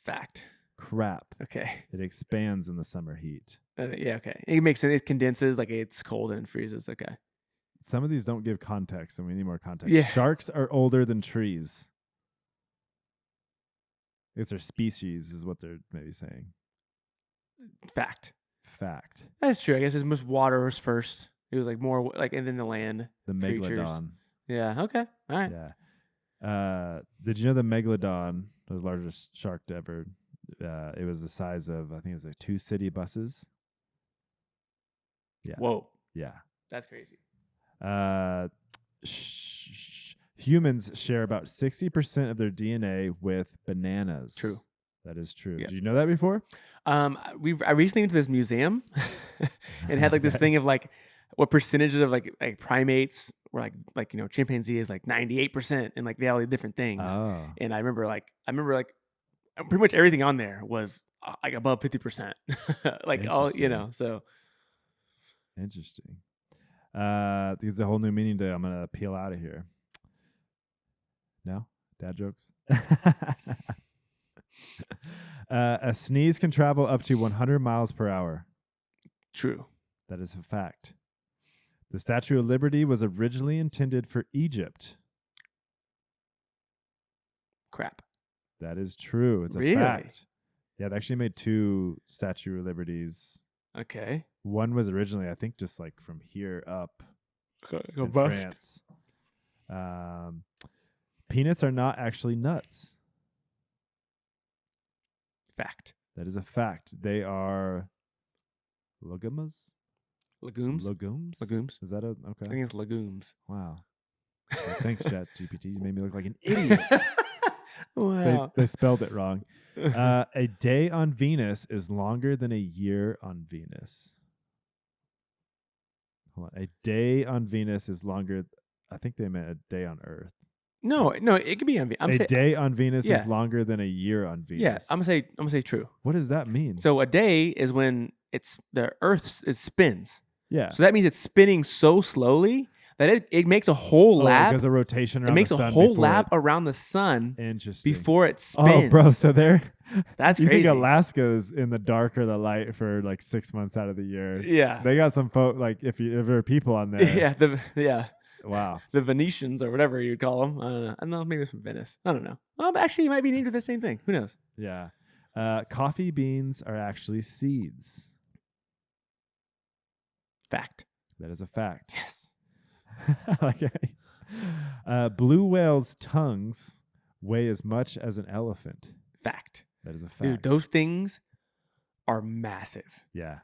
Fact. Crap. Okay. It expands in the summer heat. Yeah, okay. It makes sense. It condenses, like it's cold and freezes. Okay. Some of these don't give context, and we need more context. Yeah. Sharks are older than trees. I guess their species is what they're maybe saying. Fact. That's true. I guess it was water was first. It was like more like, and then the land. The creatures. megalodon. Yeah. Okay. All right. Yeah. Did you know the megalodon was the largest shark ever? It was the size of, I think it was like 2 city buses. Yeah. Whoa. Yeah. That's crazy. Humans share about 60% of their DNA with bananas. True. That is true. Yep. Did you know that before? I recently went to this museum and had like this thing of like what percentages of like primates were like chimpanzee is like 98% and like they all these different things. Oh. And I remember pretty much everything on there was like above 50%. Like all, so. Interesting. There's a whole new meaning to I'm going to peel out of here. No? Dad jokes? A sneeze can travel up to 100 miles per hour. True. That is a fact. The Statue of Liberty was originally intended for Egypt. Crap. That is true. It's a fact. Yeah, they actually made 2 Statue of Liberties. Okay. One was originally, I think, just like from here up in bust. France. Peanuts are not actually nuts. Fact. That is a fact. They are legumes. Legumes. Is that okay? I think it's legumes. Wow. Well, thanks, ChatGPT. You made me look like an idiot. Wow. They spelled it wrong. A day on Venus is longer than a year on Venus. Hold on. A day on Venus is longer. I think they meant a day on Earth. No, it could be on Venus. A day on Venus is longer than a year on Venus. Yeah, I'm gonna say true. What does that mean? So a day is when the Earth spins. Yeah. So that means it's spinning so slowly that it makes a whole lap. It does a rotation around it makes the sun. A whole lap around the sun. Interesting. Before it spins. Oh, bro. So that's you crazy. think Alaska's in the dark or the light for like 6 months out of the year? Yeah. They got some folk like if there are people on there. Yeah. Wow. The Venetians or whatever you'd call them. I don't know. Maybe it's from Venice. I don't know. Actually, it might be named for the same thing. Who knows? Yeah. Coffee beans are actually seeds. Fact. That is a fact. Yes. Okay. Blue whales' tongues weigh as much as an elephant. Fact. That is a fact. Dude, those things are massive. Yeah.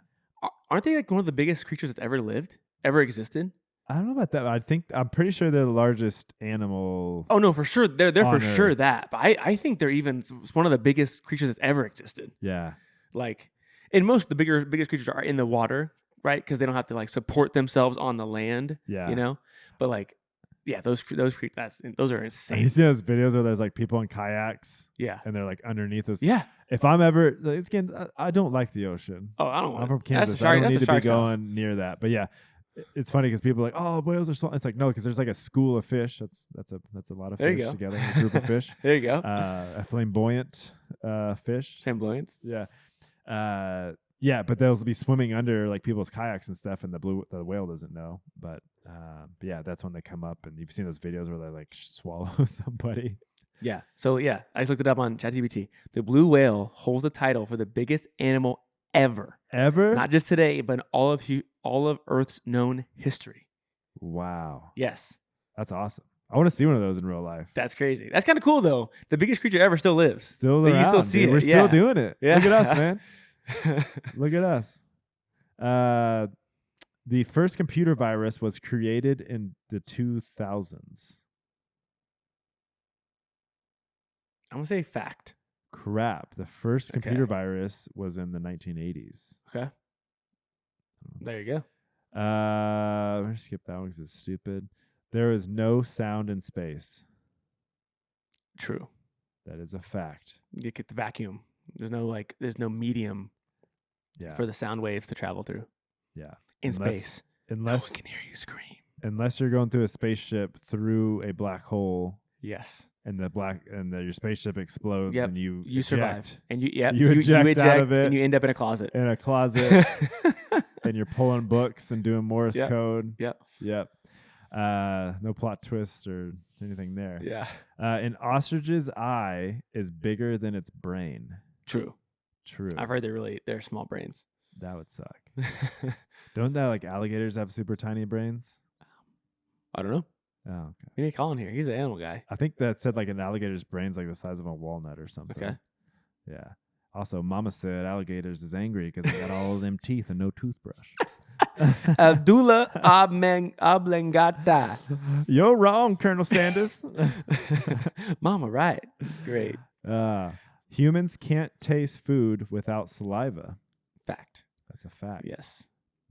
Aren't they like one of the biggest creatures that's ever existed? I don't know about that. I'm pretty sure they're the largest animal. Oh no, for sure. They're for Earth. Sure that. But I think they're even one of the biggest creatures that's ever existed. Yeah. Like, and most of the biggest creatures are in the water, right? Because they don't have to like support themselves on the land. Yeah. But like, yeah, those creatures, those are insane. You see those videos where there's like people in kayaks. Yeah. And they're like underneath us. Yeah. If I'm ever, again, I don't like the ocean. Oh, I don't want. I'm from Kansas. I don't need to be going near that. But yeah. It's funny because people are like, oh, whales are so. It's like, no, because there's like a school of fish. That's a lot of fish together, a group of fish. There you go. A flamboyant fish. Flamboyance. Yeah. Yeah, but they'll be swimming under like people's kayaks and stuff, and the whale doesn't know. But yeah, that's when they come up, and you've seen those videos where they like swallow somebody. Yeah. So yeah, I just looked it up on ChatGPT. The blue whale holds the title for the biggest animal ever. Ever? Not just today, but in all of Earth's known history. Wow. Yes. That's awesome. I want to see one of those in real life. That's crazy. That's kind of cool though. The biggest creature ever still lives. Still Like, around. you still see dude. it. We're Yeah. still doing it. Yeah. Look at us, man. Look at us. The first computer virus was created in the 2000s. I'm gonna say fact. Crap. The first computer virus was in the 1980s. Okay. There you go. I'm going to skip that one because it's stupid. There is no sound in space. True. That is a fact. You get the vacuum. There's no medium for the sound waves to travel through. Yeah. In space. Unless no one can hear you scream. Unless you're going through a spaceship through a black hole. Yes. And your spaceship explodes and you survive. And you eject out of it and you end up in a closet. And you're pulling books and doing Morse code. Yep. No plot twist or anything there. Yeah. An ostrich's eye is bigger than its brain. True. I've heard they're small brains. That would suck. Don't that alligators have super tiny brains? I don't know. Oh, okay. We need Colin here. He's an animal guy. I think that said an alligator's brain's the size of a walnut or something. Okay. Yeah. Also, Mama said alligators is angry because they got all of them teeth and no toothbrush. Abdullah Ablengata. You're wrong, Colonel Sanders. Mama, right. Great. Humans can't taste food without saliva. Fact. That's a fact. Yes.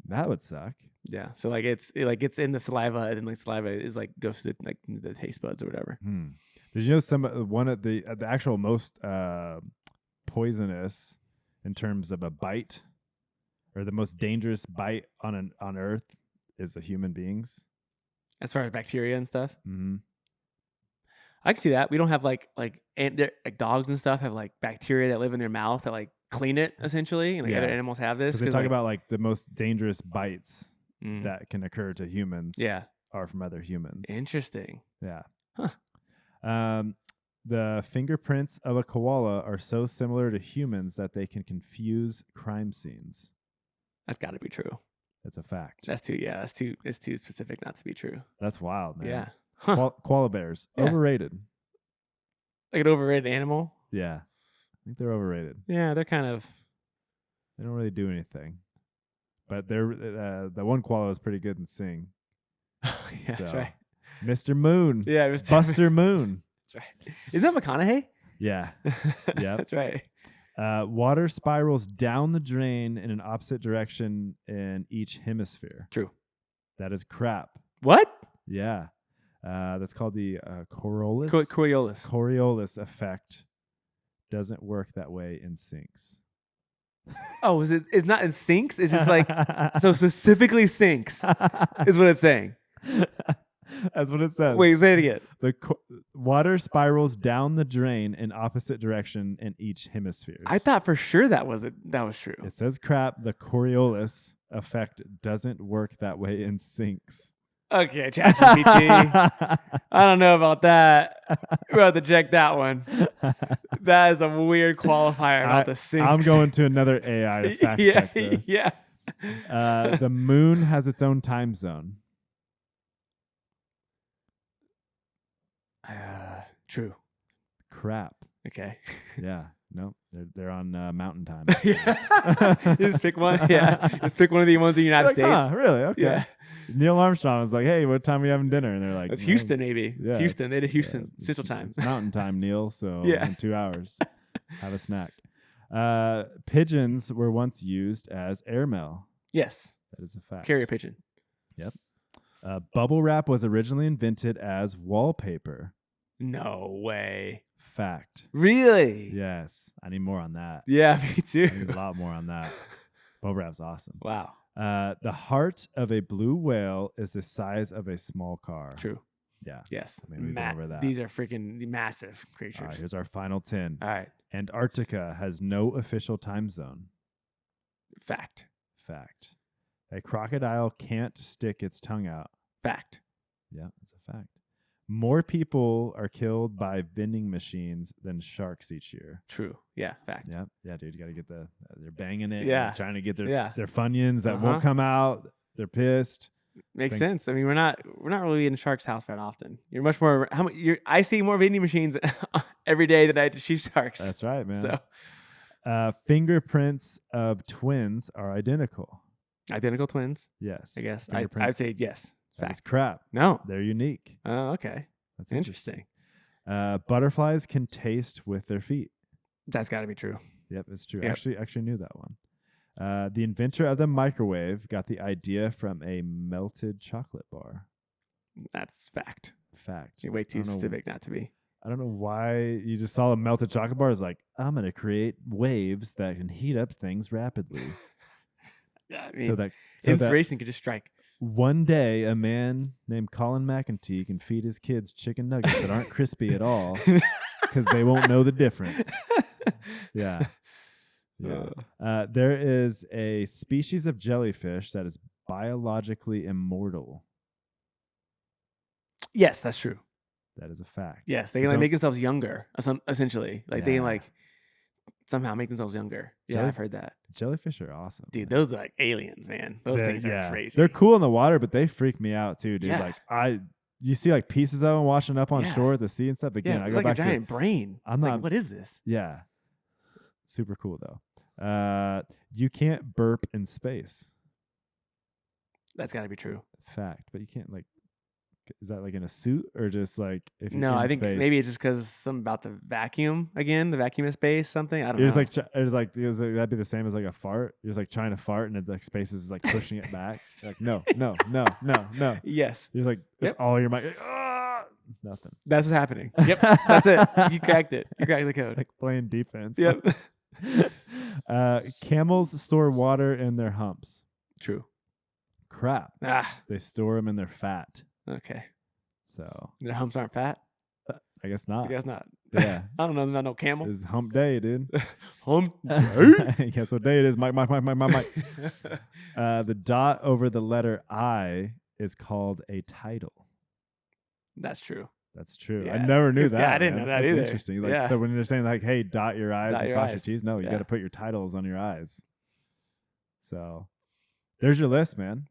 That would suck. Yeah. So it's in the saliva, and then saliva is goes to the taste buds or whatever. Did you know one of the actual most poisonous in terms of a bite, or the most dangerous bite on Earth is the human beings? As far as bacteria and stuff. Mm-hmm. I can see that. We don't have dogs and stuff have bacteria that live in their mouth that clean it essentially, and other animals have this. Because they talk about the most dangerous bites that can occur to humans. Are from other humans. Interesting. Yeah. Huh. The fingerprints of a koala are so similar to humans that they can confuse crime scenes. That's got to be true. That's a fact. It's too specific not to be true. That's wild, man. Yeah. Huh. Koala bears, overrated. Like an overrated animal? Yeah. I think they're overrated. Yeah, they're kind of. They don't really do anything. But they're the one koala is pretty good in sing. Yeah, that's right. Mr. Moon. Yeah, Buster Moon. That's right. Isn't that McConaughey? Yeah. Yeah. That's right. Water spirals down the drain in an opposite direction in each hemisphere. True. That is crap. What? Yeah. That's called the Coriolis. Coriolis effect. Doesn't work that way in sinks. Oh, it's not in sinks? It's just so specifically sinks is what it's saying. That's what it says. Wait, say it again. The water spirals down the drain in opposite direction in each hemisphere. I thought for sure that was true. It says crap. The Coriolis effect doesn't work that way in sinks. Okay, ChatGPT. I don't know about that. We'll have to check that one. That is a weird qualifier about the sinks. I'm going to another AI to fact check this. Yeah. The moon has its own time zone. True. Crap. Okay. Yeah. No, they're on mountain time. Yeah. Just pick one. Yeah. Just pick one of the ones in the United States. Huh, really? Okay. Yeah. Neil Armstrong was like, "Hey, what time are we having dinner?" And they're like, "It's Houston, maybe. Yeah, it's Houston. They did Houston Central Time. It's mountain time, Neil. So yeah. in 2 hours, have a snack." Pigeons were once used as airmail. Yes, that is a fact. Carrier pigeon. Yep. Bubble wrap was originally invented as wallpaper. No way. Fact. Really? Yes. I need more on that. Yeah, me too. I need a lot more on that. Bubble wrap's awesome. Wow. The heart of a blue whale is the size of a small car. True. Yeah. Yes. I mean, we've been over that. These are freaking massive creatures. All right, here's our final 10. All right. Antarctica has no official time zone. Fact. Fact. A crocodile can't stick its tongue out. Fact. Yeah, that's a fact. More people are killed by vending machines than sharks each year. True. Yeah. Fact. Yep. Yeah, dude. You got to get they're banging it. Yeah. Trying to get their Yeah. Funyuns that won't come out. They're pissed. Makes sense. I mean, we're not really in Shark's house very often. You're much more. I see more vending machines every day than I do shoot sharks. That's right, man. So, fingerprints of twins are identical. Identical twins? Yes. I guess I'd say yes. That's crap. No, they're unique. Oh, okay. That's interesting. Butterflies can taste with their feet. That's got to be true. Yep, it's true. Yep. Actually knew that one. The inventor of the microwave got the idea from a melted chocolate bar. That's fact. Fact. You're way too specific not to be. I don't know why you just saw a melted chocolate bar. It's like, I'm going to create waves that can heat up things rapidly. Yeah, I mean, so that inspiration could just strike. One day, a man named Colin McEntee can feed his kids chicken nuggets that aren't crispy at all because they won't know the difference. Yeah. There is a species of jellyfish that is biologically immortal. Yes, that's true. That is a fact. Yes, they can make themselves younger, essentially. Like they can somehow make themselves younger. Yeah, I've heard that. Jellyfish are awesome. Dude, those are like aliens, man. Those things are crazy. They're cool in the water, but they freak me out too, dude. Yeah. Like you see like pieces of them washing up on shore at the sea and stuff. Again, I go like back a giant brain. I'm like, what is this? Yeah. Super cool though. You can't burp in space. That's got to be true. Fact, but you can't is that like in a suit or just like if you're No, in I think space? maybe it's just because something about the vacuum again, the vacuum of space, something. I don't know. That'd be the same as like a fart. You're just like trying to fart and like space is like pushing it back. You're like no. Yes. You're like all your mind. Nothing. That's what's happening. Yep. That's it. You cracked it. You cracked the code. It's like playing defense. Yep. Camels store water in their humps. True. Crap. They store them in their fat. Okay. So their humps aren't fat? I guess not. I guess not. Yeah. I don't know about no camel. It's hump day, dude. Hump day? Guess what day it is? Mike. The dot over the letter I is called a title. That's true. That's true. Yeah, I never knew that. I didn't know that That's either. Interesting. So when they're saying like, hey, dot your I's and cross your T's, no, you got to put your titles on your I's. So there's your list, man.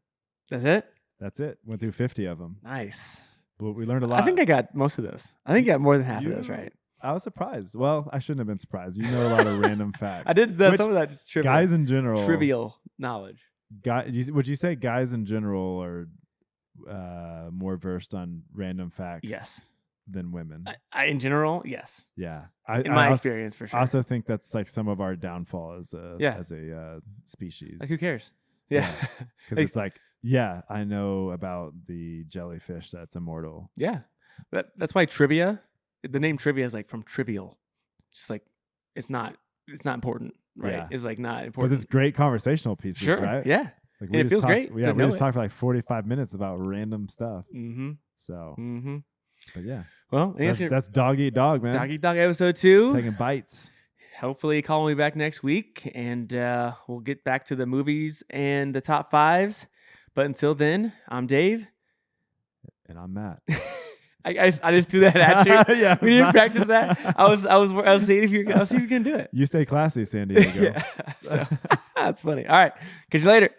That's it? That's it. Went through 50 of them. Nice. But we learned a lot. I think I got most of those. I think I got more than half of those right. I was surprised. Well, I shouldn't have been surprised. You know a lot of random facts. I did some of that just trivial. Guys in general. Trivial knowledge. Would you say guys in general are more versed on random facts? Yes. Than women? In general, yes. Yeah. In my experience, for sure. I also think that's like some of our downfall as a species. Like, who cares? Yeah. Because it's like, yeah, I know about the jellyfish that's immortal. Yeah. That's why trivia, the name trivia is like from trivial. Just like, it's not important, right? Yeah. It's like not important. But it's great conversational pieces, sure, right? Yeah. Like it feels great. Yeah, we just talked for like 45 minutes about random stuff. Mm-hmm. So, but yeah. Well, that's Dog Eat Dog, man. Dog Eat Dog episode 2. Taking bites. Hopefully, call me back next week, and we'll get back to the movies and the top 5s. But until then, I'm Dave. And I'm Matt. I just threw that at you. Yeah, we didn't practice that. I was seeing if you're gonna do it. You stay classy, San Diego. Yeah. So that's funny. All right. Catch you later.